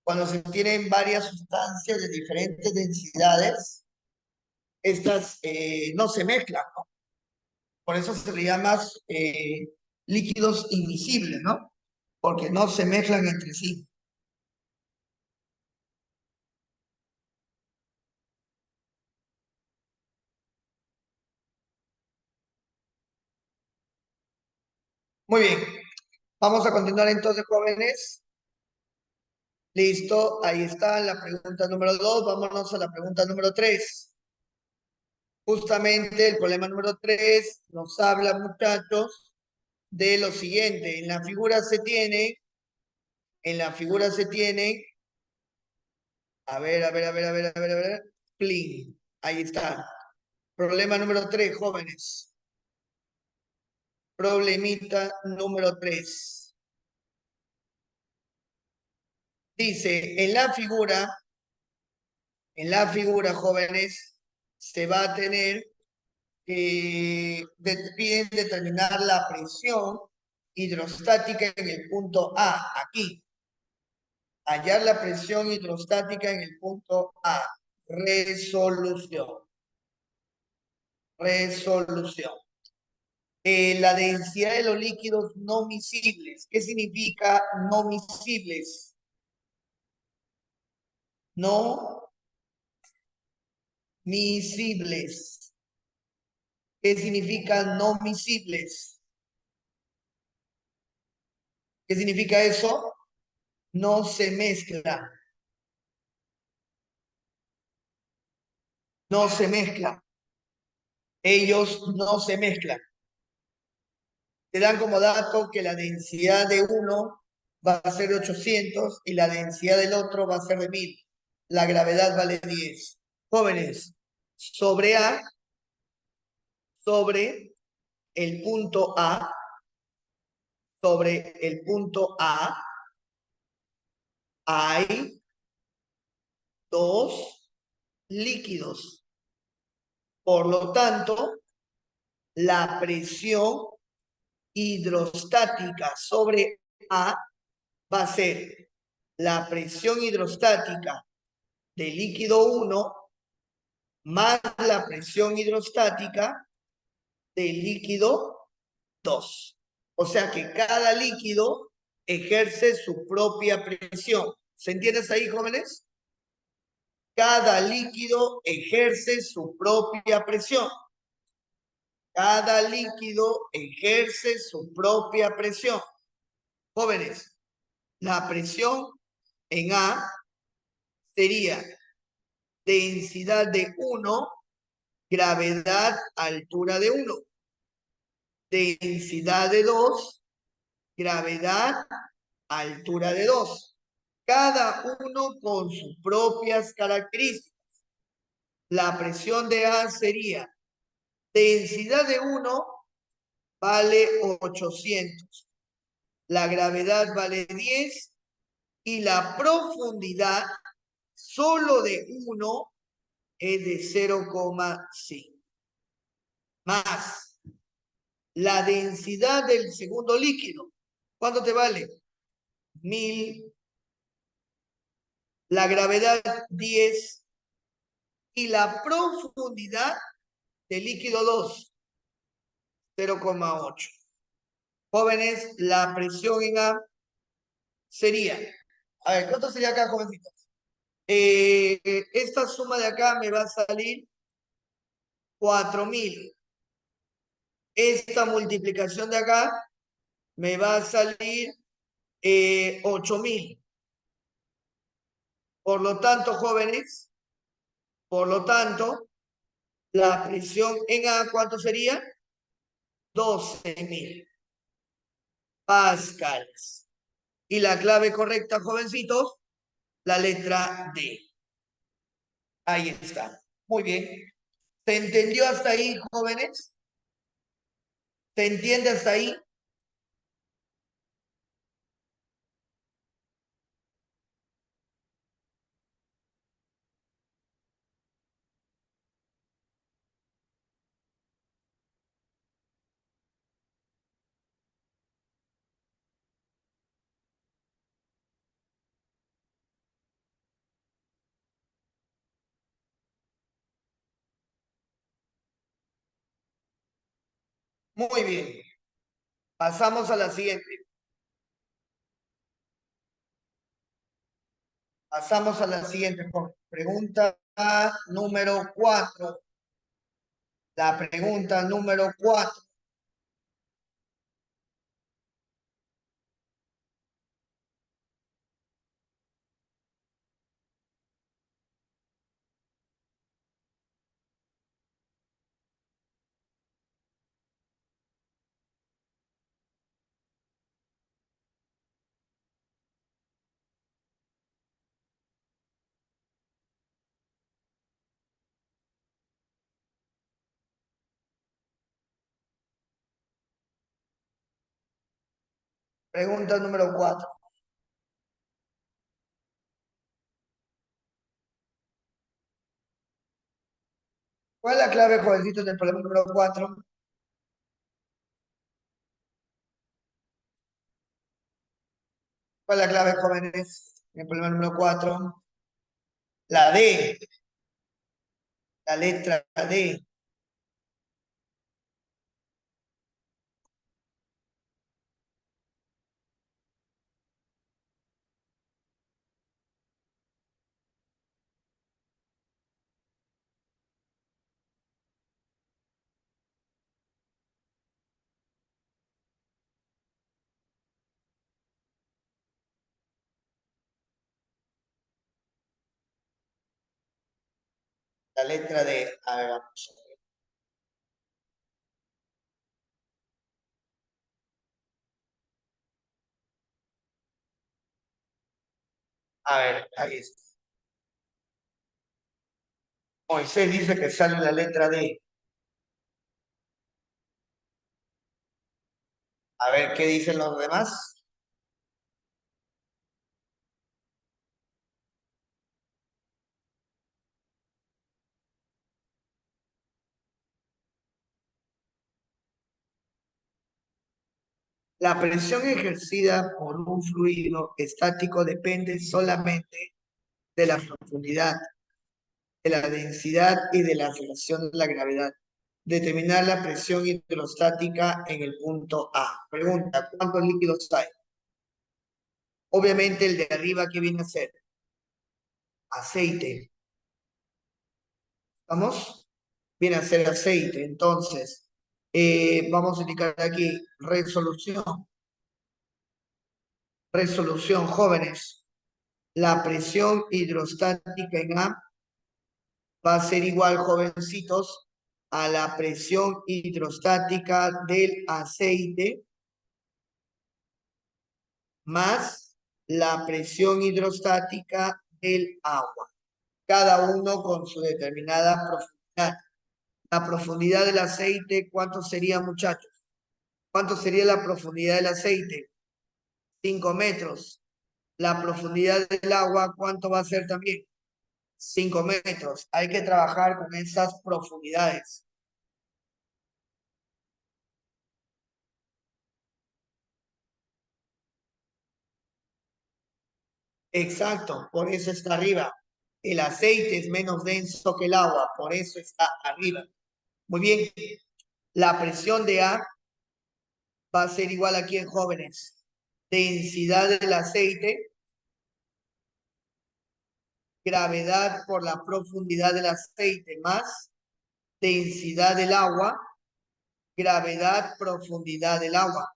Cuando se tienen varias sustancias de diferentes densidades, estas no se mezclan, ¿no? Por eso se le llama líquidos invisibles, ¿no? Porque no se mezclan entre sí. Muy bien. Vamos a continuar entonces, jóvenes. Listo, ahí está la pregunta número 2. Vámonos a la pregunta número 3. Justamente el problema número 3 nos habla, muchachos, de lo siguiente. En la figura se tiene, a ver, plin. Ahí está. Problema número 3, jóvenes. Problemita número 3. Dice, en la figura, jóvenes, se va a tener que piden determinar la presión hidrostática en el punto A, aquí. Hallar la presión hidrostática en el punto A. Resolución. Resolución. La densidad de los líquidos no miscibles. ¿Qué significa no miscibles? No miscibles. ¿Qué significa no miscibles? ¿Qué significa eso? No se mezcla. No se mezcla. Ellos no se mezclan. Te dan como dato que la densidad de uno va a ser 800 y la densidad del otro va a ser de 1000. La gravedad vale 10. Jóvenes, sobre A, sobre el punto A, sobre el punto A, hay dos líquidos. Por lo tanto, la presión hidrostática sobre A va a ser la presión hidrostática del líquido 1 más la presión hidrostática del líquido 2. O sea que cada líquido ejerce su propia presión. ¿Se entiende hasta ahí, jóvenes? Cada líquido ejerce su propia presión. Cada líquido ejerce su propia presión. Jóvenes, la presión en A sería densidad de 1, gravedad, altura de 1. Densidad de 2, gravedad, altura de 2. Cada uno con sus propias características. La presión de A sería densidad de 1 vale 800. La gravedad vale 10 y la profundidad solo de 1 es de 0,5. Más la densidad del segundo líquido. ¿Cuánto te vale? 1000. La gravedad 10 y la profundidad del líquido 2, 0,8. Jóvenes, la presión en A sería, a ver, ¿cuánto sería acá, jovencitos? Esta suma de acá me va a salir 4000. Esta multiplicación de acá me va a salir 8000. Por lo tanto, jóvenes, por lo tanto, la presión en A, ¿cuánto sería? 12.000 pascales. Y la clave correcta, jovencitos, la letra D. Ahí está. Muy bien. ¿Se entendió hasta ahí, jóvenes? ¿Se entiende hasta ahí? Muy bien. Pasamos a la siguiente. Pasamos a la siguiente. Pregunta número 4. La pregunta número 4. Pregunta número 4. ¿Cuál es la clave, jovencitos, del problema número 4? ¿Cuál es la clave, jóvenes, en el problema número 4? La D, la letra D. La letra D. A ver, vamos a ver. A ver, ahí está. Moisés dice que sale la letra D. A ver qué dicen los demás. La presión ejercida por un fluido estático depende solamente de la profundidad, de la densidad y de la relación de la gravedad. Determinar la presión hidrostática en el punto A. Pregunta, ¿cuántos líquidos hay? Obviamente el de arriba, ¿qué viene a ser? Aceite. ¿Vamos? Viene a ser aceite. Entonces, vamos a indicar aquí resolución. Resolución, jóvenes. La presión hidrostática en A va a ser igual, jovencitos, a la presión hidrostática del aceite más la presión hidrostática del agua, cada uno con su determinada profundidad. La profundidad del aceite, ¿cuánto sería, muchachos? ¿Cuánto sería la profundidad del aceite? 5 metros. La profundidad del agua, ¿cuánto va a ser también? 5 metros. Hay que trabajar con esas profundidades. Exacto, por eso está arriba. El aceite es menos denso que el agua, por eso está arriba. Muy bien, la presión de A va a ser igual aquí en jóvenes. Densidad del aceite, gravedad por la profundidad del aceite más densidad del agua, gravedad, profundidad del agua.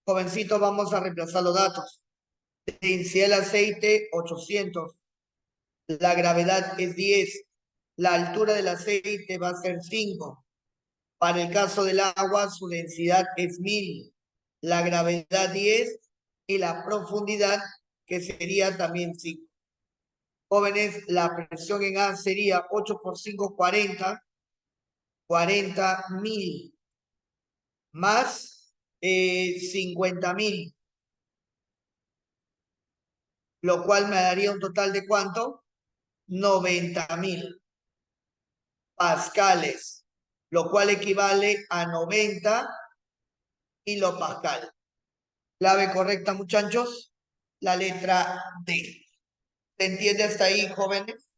Jovencito, vamos a reemplazar los datos. Densidad del aceite, 800. La gravedad es 10. La altura del aceite va a ser 5. Para el caso del agua, su densidad es 1000. La gravedad 10 y la profundidad, que sería también 5. Jóvenes, la presión en A sería 8 por 5, 40. 40.000 más 50.000, lo cual me daría un total de ¿cuánto? 90.000 pascales, lo cual equivale a 90 kilopascal. Clave correcta, muchachos, la letra D. ¿Se entiende hasta ahí, jóvenes?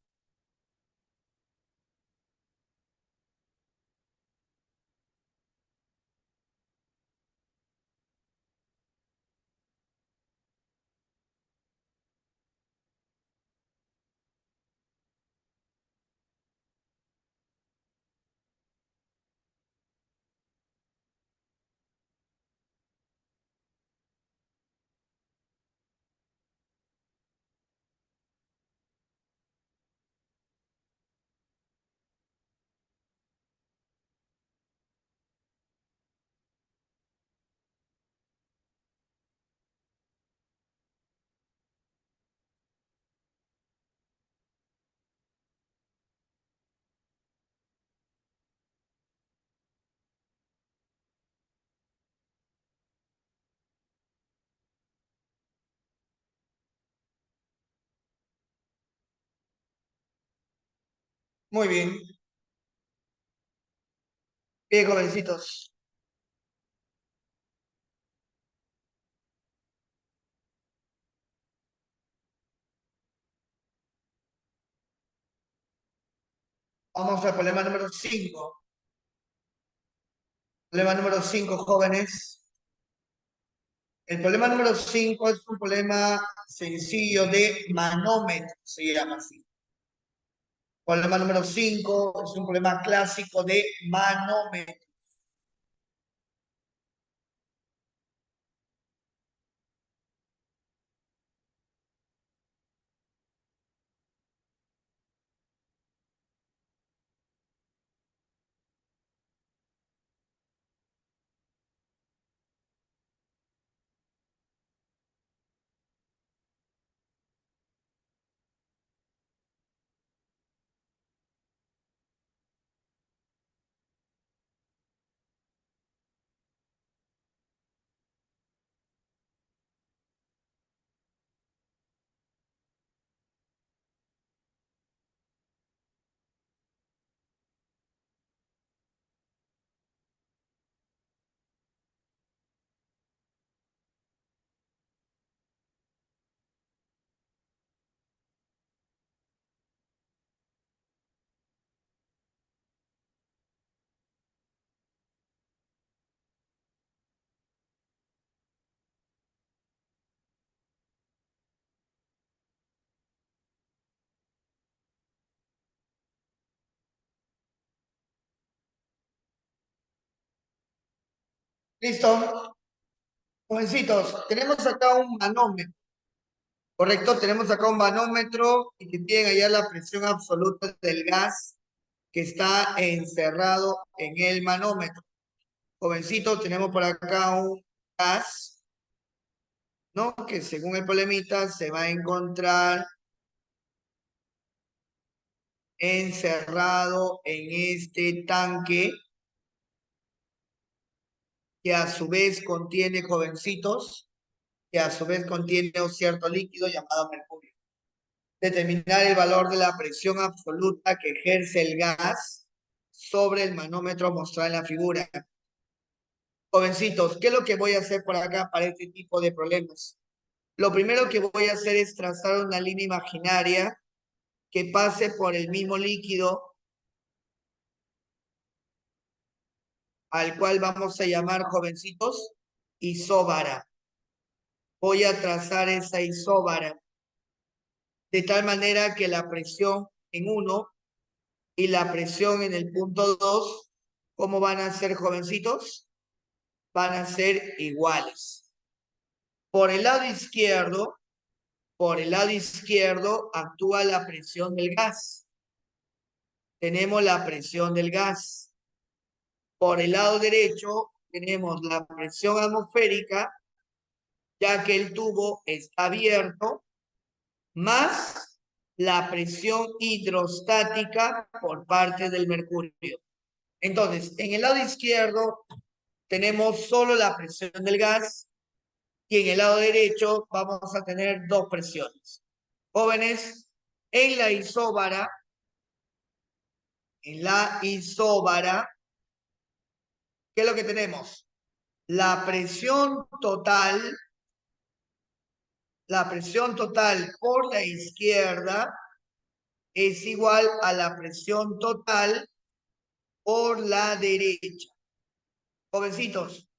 Muy bien. Bien, jovencitos. Vamos al problema número 5. Problema número 5, jóvenes. El problema número 5 es un problema sencillo de manómetro, se llama así. Problema número 5 es un problema clásico de manómetro. ¿Listo? Jovencitos, tenemos acá un manómetro, ¿correcto? Tenemos acá un manómetro y que tiene allá la presión absoluta del gas que está encerrado en el manómetro. Jovencitos, tenemos por acá un gas, ¿no? Que según el problemita se va a encontrar encerrado en este tanque que a su vez contiene, jovencitos, que a su vez contiene un cierto líquido llamado mercurio. Determinar el valor de la presión absoluta que ejerce el gas sobre el manómetro mostrado en la figura. Jovencitos, ¿qué es lo que voy a hacer por acá para este tipo de problemas? Lo primero que voy a hacer es trazar una línea imaginaria que pase por el mismo líquido al cual vamos a llamar, jovencitos, isóbara. Voy a trazar esa isóbara de tal manera que la presión en uno y la presión en el punto 2, ¿cómo van a ser, jovencitos? Van a ser iguales. Por el lado izquierdo, actúa la presión del gas. Tenemos la presión del gas. Por el lado derecho tenemos la presión atmosférica, ya que el tubo está abierto, más la presión hidrostática por parte del mercurio. Entonces, en el lado izquierdo tenemos solo la presión del gas y en el lado derecho vamos a tener dos presiones. Jóvenes, en la isóbara, ¿qué es lo que tenemos? La presión total por la izquierda es igual a la presión total por la derecha. Jovencitos,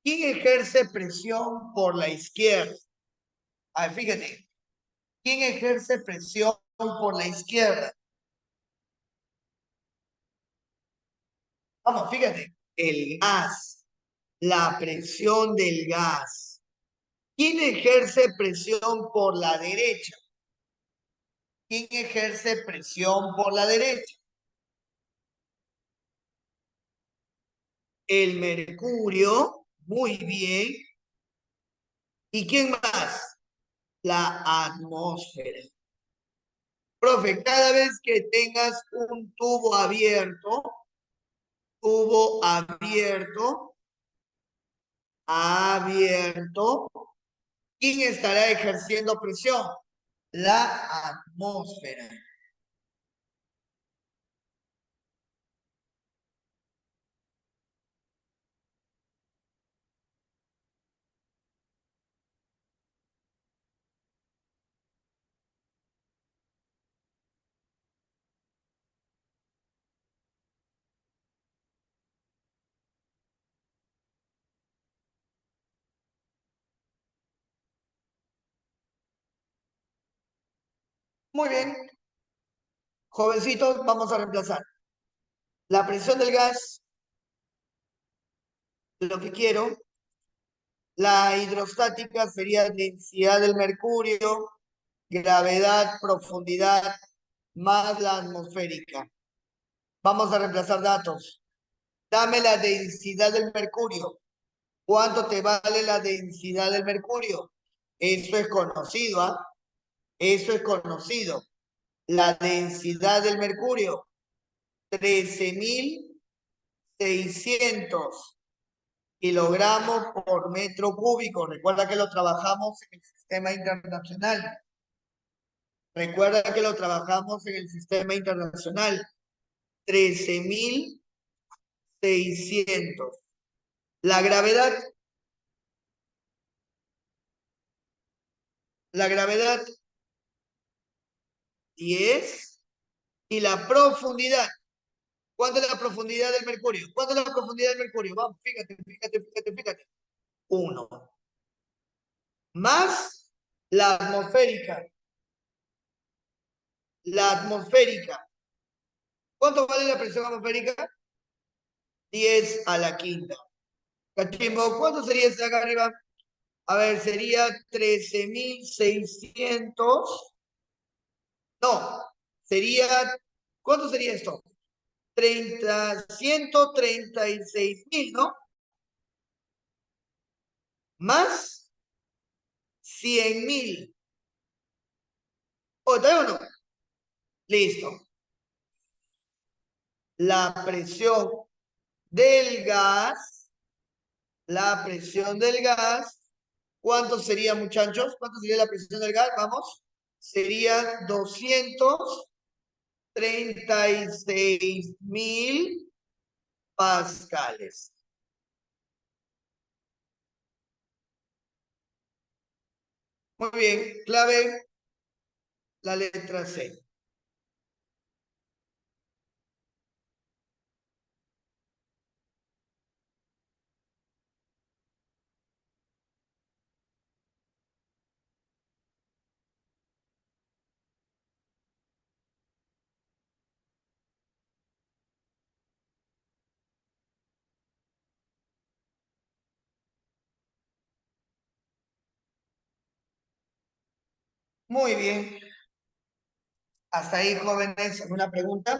¿quién ejerce presión por la izquierda? A ver, fíjate, ¿quién ejerce presión por la izquierda? Vamos, fíjate, el gas, la presión del gas. ¿Quién ejerce presión por la derecha? ¿Quién ejerce presión por la derecha? El mercurio, muy bien. ¿Y quién más? La atmósfera. Profe, cada vez que tengas un tubo abierto, ¿quién estará ejerciendo presión? La atmósfera. Muy bien. Jovencitos, vamos a reemplazar. La presión del gas, lo que quiero. La hidrostática sería densidad del mercurio, gravedad, profundidad, más la atmosférica. Vamos a reemplazar datos. Dame la densidad del mercurio. ¿Cuánto te vale la densidad del mercurio? Eso es conocido, ¿ah? Eso es conocido. La densidad del mercurio, 13.600 kilogramos por metro cúbico. Recuerda que lo trabajamos en el sistema internacional. Recuerda que lo trabajamos en el sistema internacional. 13.600. La gravedad 10 y la profundidad. ¿Cuánto es la profundidad del mercurio? ¿Cuánto es la profundidad del mercurio? Vamos, fíjate. 1. Más la atmosférica. La atmosférica. ¿Cuánto vale la presión atmosférica? 10 a la quinta. Cachimbo, ¿cuánto sería ese acá arriba? A ver, sería 13.600. No, sería, ¿cuánto sería esto? 136.000, ¿no? Más 100.000. ¿Está o no? Listo. La presión del gas, la presión del gas, ¿cuánto sería, muchachos? ¿Cuánto sería la presión del gas? Vamos. Sería 236.000 pascales. Muy bien, clave la letra C. Muy bien. Hasta ahí, jóvenes, ¿alguna pregunta?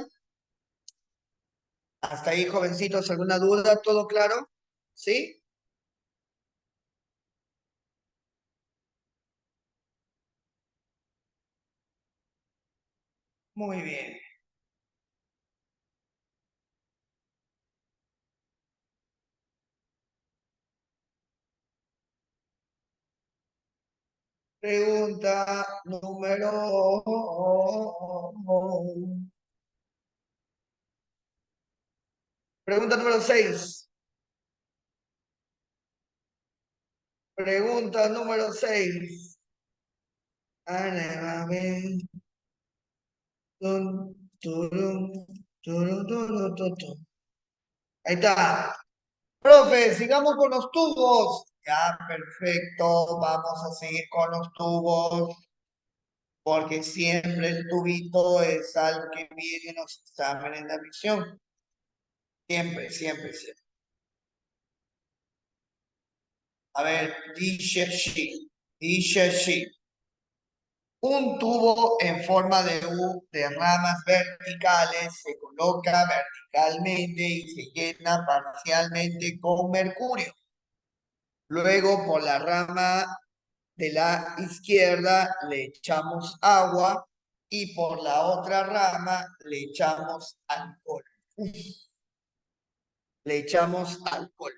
Hasta ahí, jovencitos, ¿alguna duda? ¿Todo claro? ¿Sí? Muy bien. Pregunta número... Pregunta número 6. Pregunta número 6. Ahí está. Profe, sigamos con los tubos. Ya, perfecto. Vamos a seguir con los tubos, porque siempre el tubito es algo que viene en los exámenes de admisión. Siempre. A ver, dice así. Un tubo en forma de U de ramas verticales se coloca verticalmente y se llena parcialmente con mercurio. Luego, por la rama de la izquierda le echamos agua y por la otra rama le echamos alcohol. Le echamos alcohol.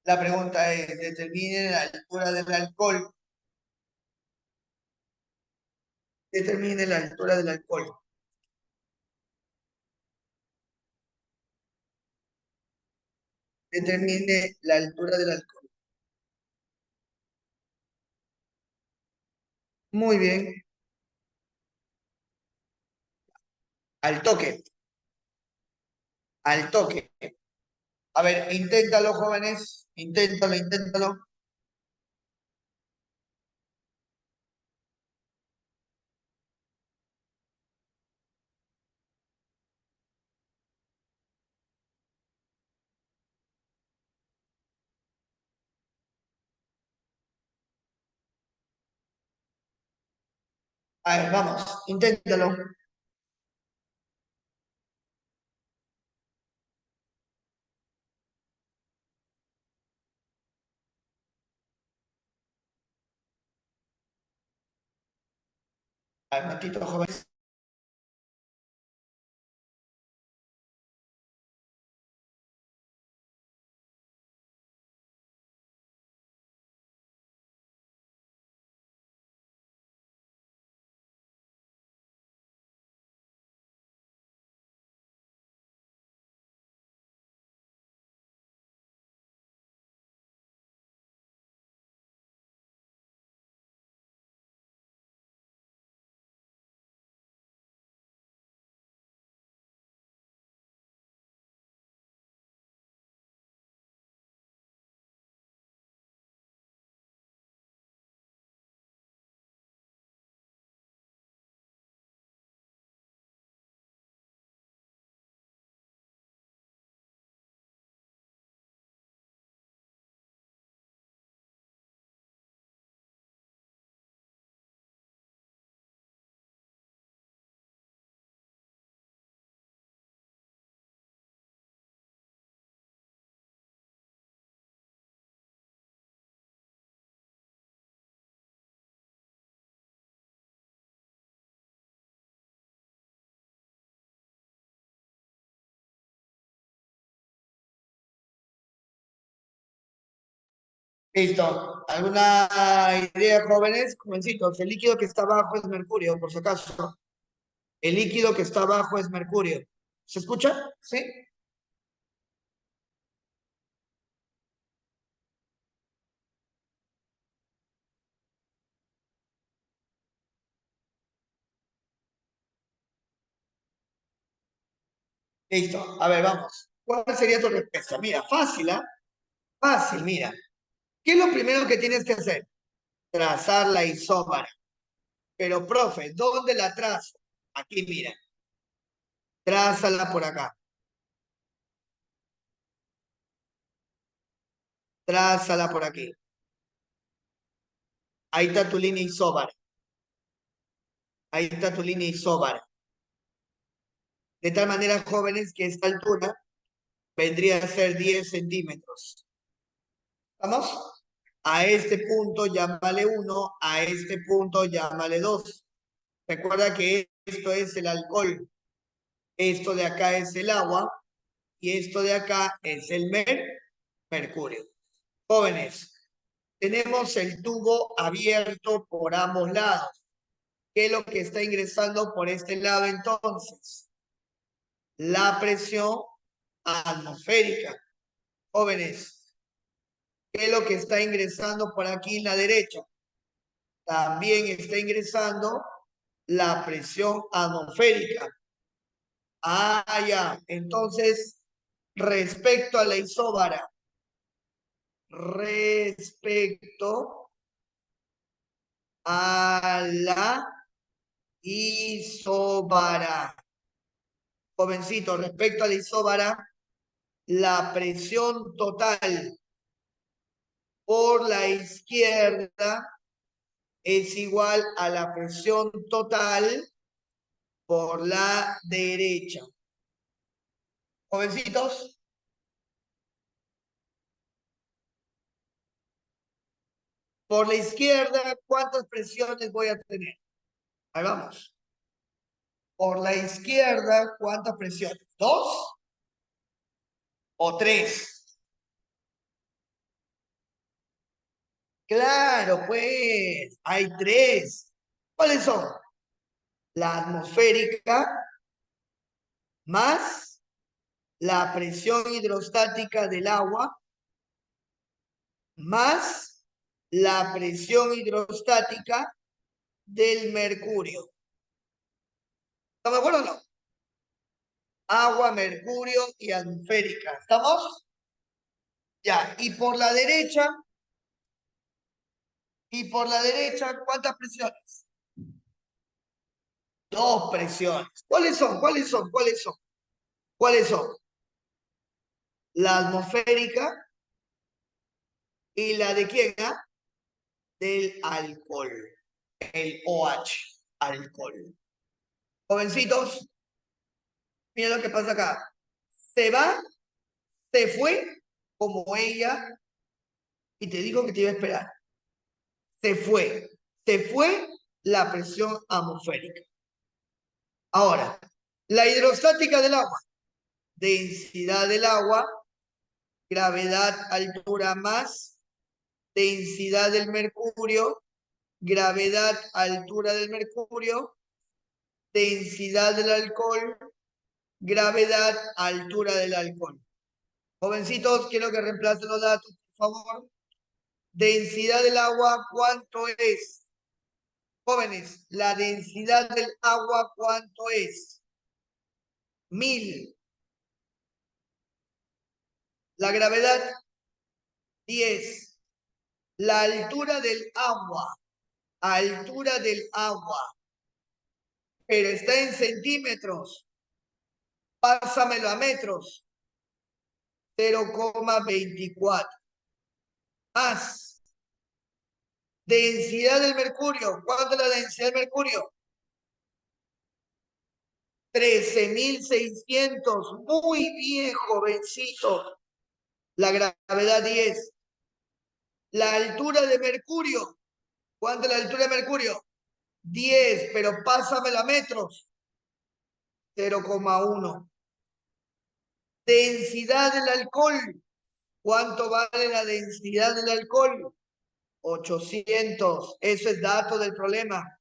La pregunta es, determine la altura del alcohol. Determine la altura del alcohol. Determine la altura del alcohol. Muy bien. Al toque. Al toque. A ver, inténtalo, jóvenes. Inténtalo. A ver, vamos, inténtalo. A ver, Matito, joven. Listo. ¿Alguna idea, jóvenes? Jovencitos, el líquido que está abajo es mercurio, por si acaso. El líquido que está abajo es mercurio. ¿Se escucha? ¿Sí? Listo. A ver, vamos. ¿Cuál sería tu respuesta? Mira, fácil, ¿ah? Fácil, mira. ¿Qué es lo primero que tienes que hacer? Trazar la isómara. Pero, profe, ¿dónde la trazo? Aquí, mira. Trázala por acá. Trázala por aquí. Ahí está tu línea isómara. Ahí está tu línea isómara. De tal manera, jóvenes, que esta altura vendría a ser 10 centímetros. ¿Vamos? A este punto llámale 1, a este punto llámale 2. Recuerda que esto es el alcohol, esto de acá es el agua y esto de acá es el mercurio. Jóvenes, tenemos el tubo abierto por ambos lados. ¿Qué es lo que está ingresando por este lado entonces? La presión atmosférica. Jóvenes, ¿qué es lo que está ingresando por aquí en la derecha? También está ingresando la presión atmosférica. Ah, ya. Entonces, respecto a la isóbara, respecto a la isóbara. Jovencito, respecto a la isóbara, la presión total por la izquierda es igual a la presión total por la derecha. Jovencitos, por la izquierda, ¿cuántas presiones voy a tener? Ahí vamos. Por la izquierda, ¿cuántas presiones? ¿Dos o tres? Claro, pues, hay tres. ¿Cuáles son? La atmosférica más la presión hidrostática del agua más la presión hidrostática del mercurio. ¿Estamos de acuerdo o no? Agua, mercurio y atmosférica. ¿Estamos? Ya. Y por la derecha, ¿cuántas presiones? Dos presiones. ¿Cuáles son? ¿Cuáles son? ¿Cuáles son? ¿Cuáles son? La atmosférica y la de quién, ah? Del alcohol, el OH. alcohol. Jovencitos, miren lo que pasa acá. Se va, se fue como ella y te dijo que te iba a esperar. Se fue la presión atmosférica. Ahora, la hidrostática del agua, densidad del agua, gravedad, altura más, densidad del mercurio, gravedad, altura del mercurio, densidad del alcohol, gravedad, altura del alcohol. Jovencitos, quiero que reemplacen los datos, por favor. Densidad del agua, ¿cuánto es? Jóvenes, la densidad del agua, ¿cuánto es? 1000. La gravedad, 10. La altura del agua, pero está en centímetros. Pásamelo a metros. 0,24. Más. Densidad del mercurio. ¿Cuánto es la densidad del mercurio? 13.600. Muy bien, jovencito. La gravedad 10. La altura de mercurio. ¿Cuánto es la altura de mercurio? 10, pero pásamela a metros. 0,1. Densidad del alcohol. ¿Cuánto vale la densidad del alcohol? 800. Eso es dato del problema.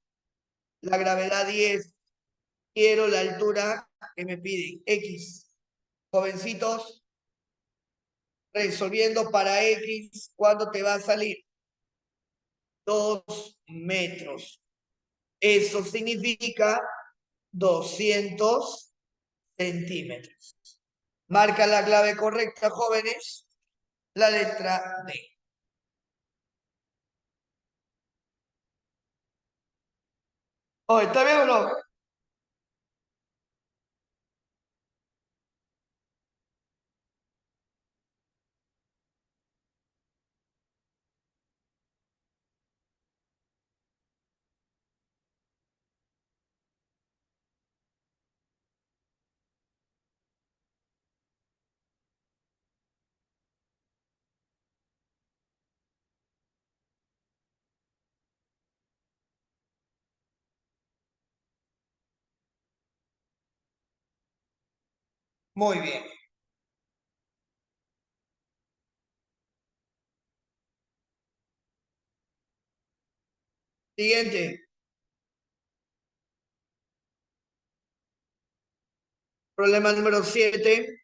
La gravedad 10. Quiero la altura que me piden. X. Jovencitos, resolviendo para X, ¿cuánto te va a salir? 2 metros. Eso significa 200 centímetros. Marca la clave correcta, jóvenes. La letra D. Oh, ¿está bien o no? Muy bien. Siguiente. Problema número 7.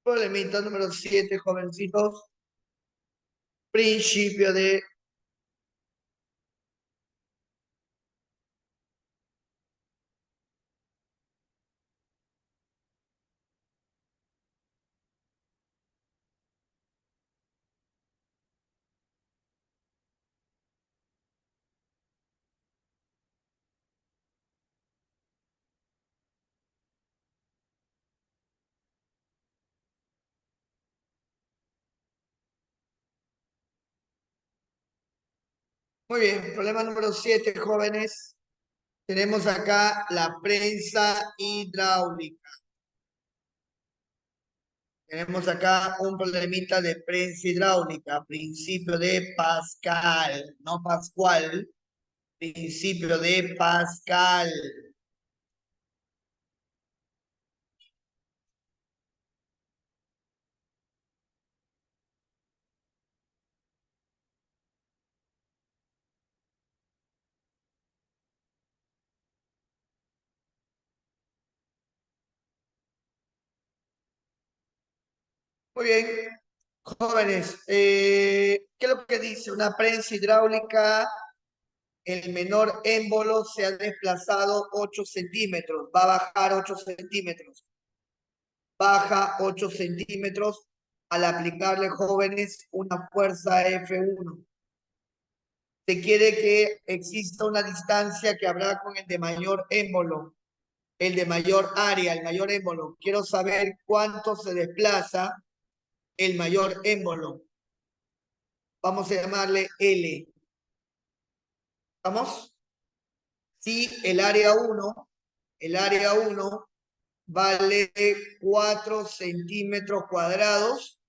Problemita número 7, jovencitos. Principio de... Muy bien, problema número 7, jóvenes. Tenemos acá la prensa hidráulica. Tenemos acá un problemita de prensa hidráulica, principio de Pascal, no Pascual, principio de Pascal. Muy bien, jóvenes, ¿qué es lo que dice? Una prensa hidráulica, el menor émbolo se ha desplazado 8 centímetros, va a bajar 8 centímetros, baja 8 centímetros al aplicarle, jóvenes, una fuerza F1. Se quiere que exista una distancia que habrá con el de mayor émbolo, el de mayor área, el mayor émbolo. Quiero saber cuánto se desplaza el mayor émbolo. Vamos a llamarle L. ¿Vamos? Si el área 1 vale 4 centímetros cuadrados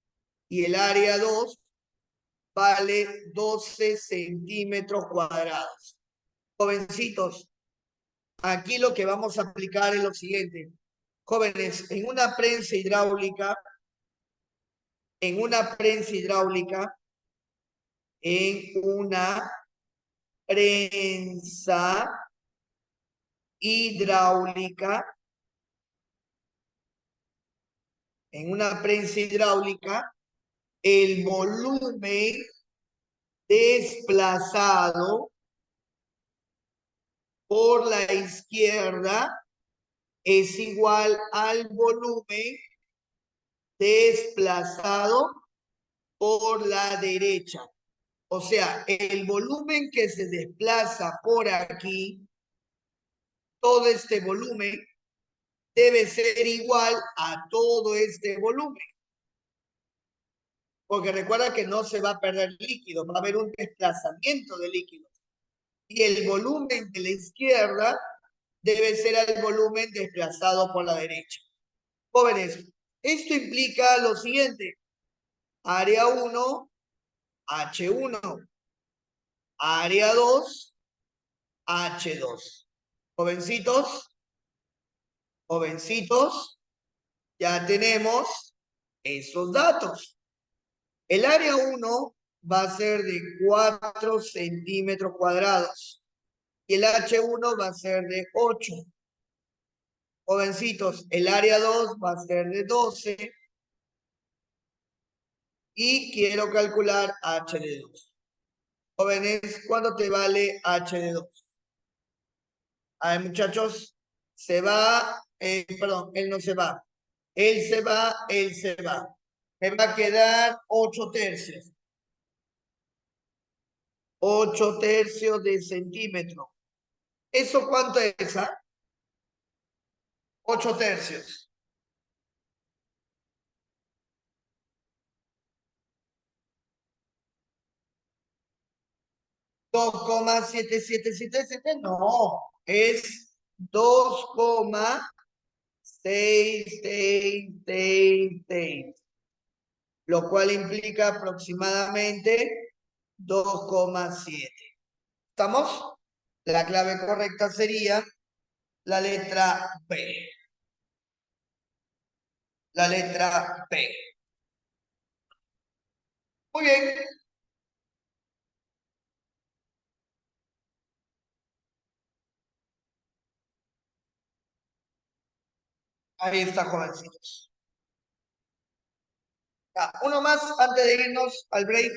y el área 2 vale 12 centímetros cuadrados. Jovencitos, aquí lo que vamos a aplicar es lo siguiente. Jóvenes, en una prensa hidráulica, en una prensa hidráulica, en una prensa hidráulica, en una prensa hidráulica, el volumen desplazado por la izquierda es igual al volumen desplazado por la derecha. O sea, el volumen que se desplaza por aquí, todo este volumen, debe ser igual a todo este volumen. Porque recuerda que no se va a perder líquido, va a haber un desplazamiento de líquido. Y el volumen de la izquierda debe ser el volumen desplazado por la derecha. Jóvenes, esto implica lo siguiente. Área 1, H1. Área 2, H2. Jovencitos, jovencitos, ya tenemos esos datos. El área 1 va a ser de 4 centímetros cuadrados y el H1 va a ser de 8. Jovencitos, el área 2 va a ser de 12 y quiero calcular H de 2. Jóvenes, ¿cuánto te vale H de 2? A ver, muchachos, se va, perdón, él no se va. Él se va, él se va. Me va a quedar 8 tercios. 8 tercios de centímetro. ¿Eso cuánto es? 8 tercios. 2,7777. No, es 2,666, lo cual implica aproximadamente 2,7. ¿Estamos? La clave correcta sería la letra B. La letra B. Muy bien. Ahí está, jovencitos. Ya, uno más antes de irnos al break.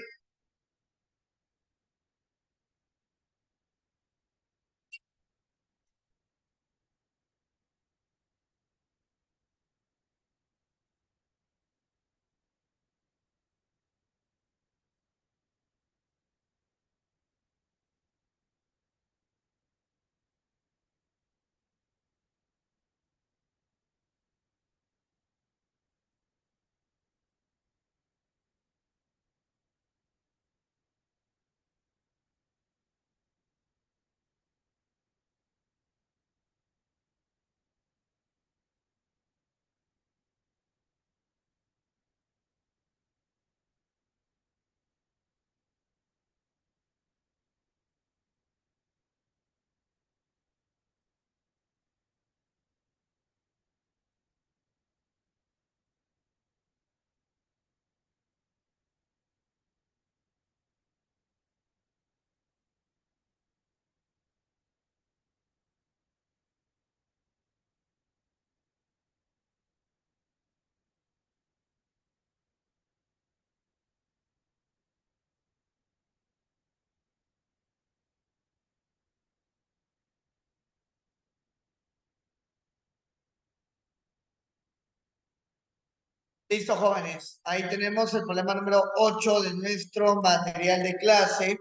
Listo, jóvenes. Ahí tenemos el problema número 8 de nuestro material de clase.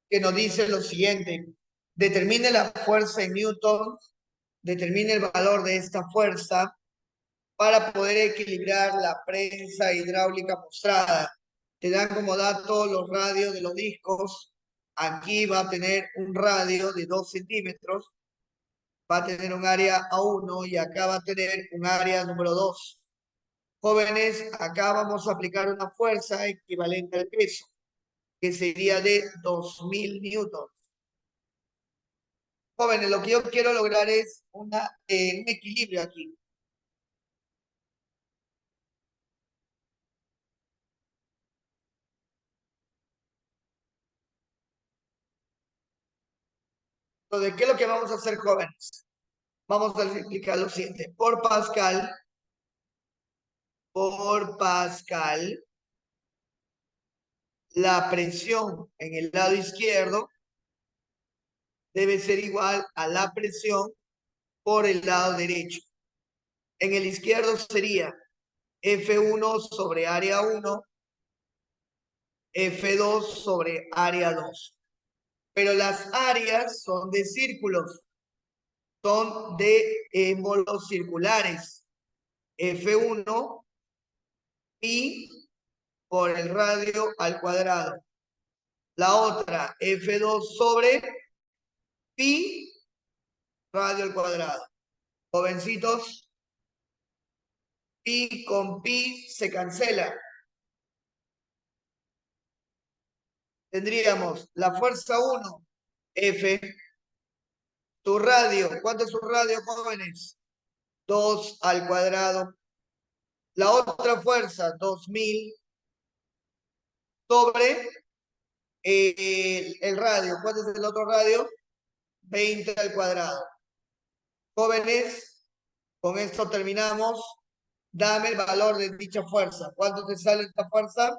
que nos dice lo siguiente. Determine la fuerza en Newton, determine el valor de esta fuerza para poder equilibrar la prensa hidráulica mostrada. Te dan como dato los radios de los discos. Aquí va a tener un radio de 2 centímetros, va a tener un área A1 y acá va a tener un área número 2. Jóvenes, acá vamos a aplicar una fuerza equivalente al peso, que sería de 2000 newtons. Jóvenes, lo que yo quiero lograr es un equilibrio aquí. Entonces, ¿qué es lo que vamos a hacer, jóvenes? Vamos a explicar lo siguiente. Por Pascal, la presión en el lado izquierdo debe ser igual a la presión por el lado derecho. En el izquierdo sería F1 sobre área 1, F2 sobre área 2. Pero las áreas son de círculos, son de émbolos circulares. F1 pi por el radio al cuadrado. La otra, F2 sobre pi radio al cuadrado. Jovencitos, pi con pi se cancela. Tendríamos la fuerza 1, F. Tu radio, ¿cuánto es su radio, jóvenes? 2 al cuadrado. La otra fuerza, 2000 sobre el radio. ¿Cuánto es el otro radio? 20 al cuadrado. Jóvenes, con esto terminamos. Dame el valor de dicha fuerza. ¿Cuánto te sale esta fuerza?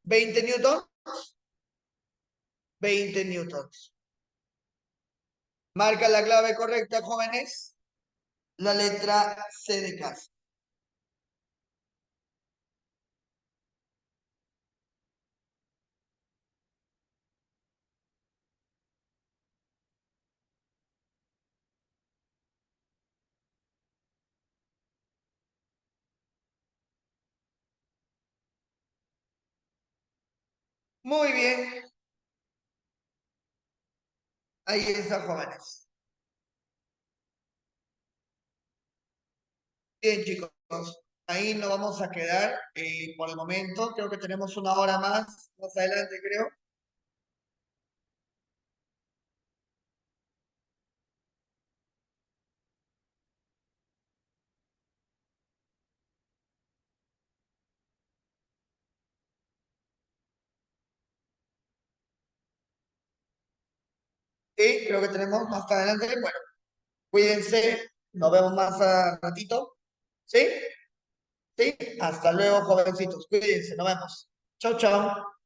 20 newtons. 20 newtons. Marca la clave correcta, jóvenes. La letra C de casa. Muy bien. Ahí está, jóvenes. Bien, chicos. Ahí nos vamos a quedar por el momento. Creo que tenemos una hora más adelante, creo. Sí, creo que tenemos más adelante. Bueno, cuídense. Nos vemos más a ratito. ¿Sí? ¿Sí? Hasta luego, jovencitos. Cuídense. Nos vemos. Chau, chau.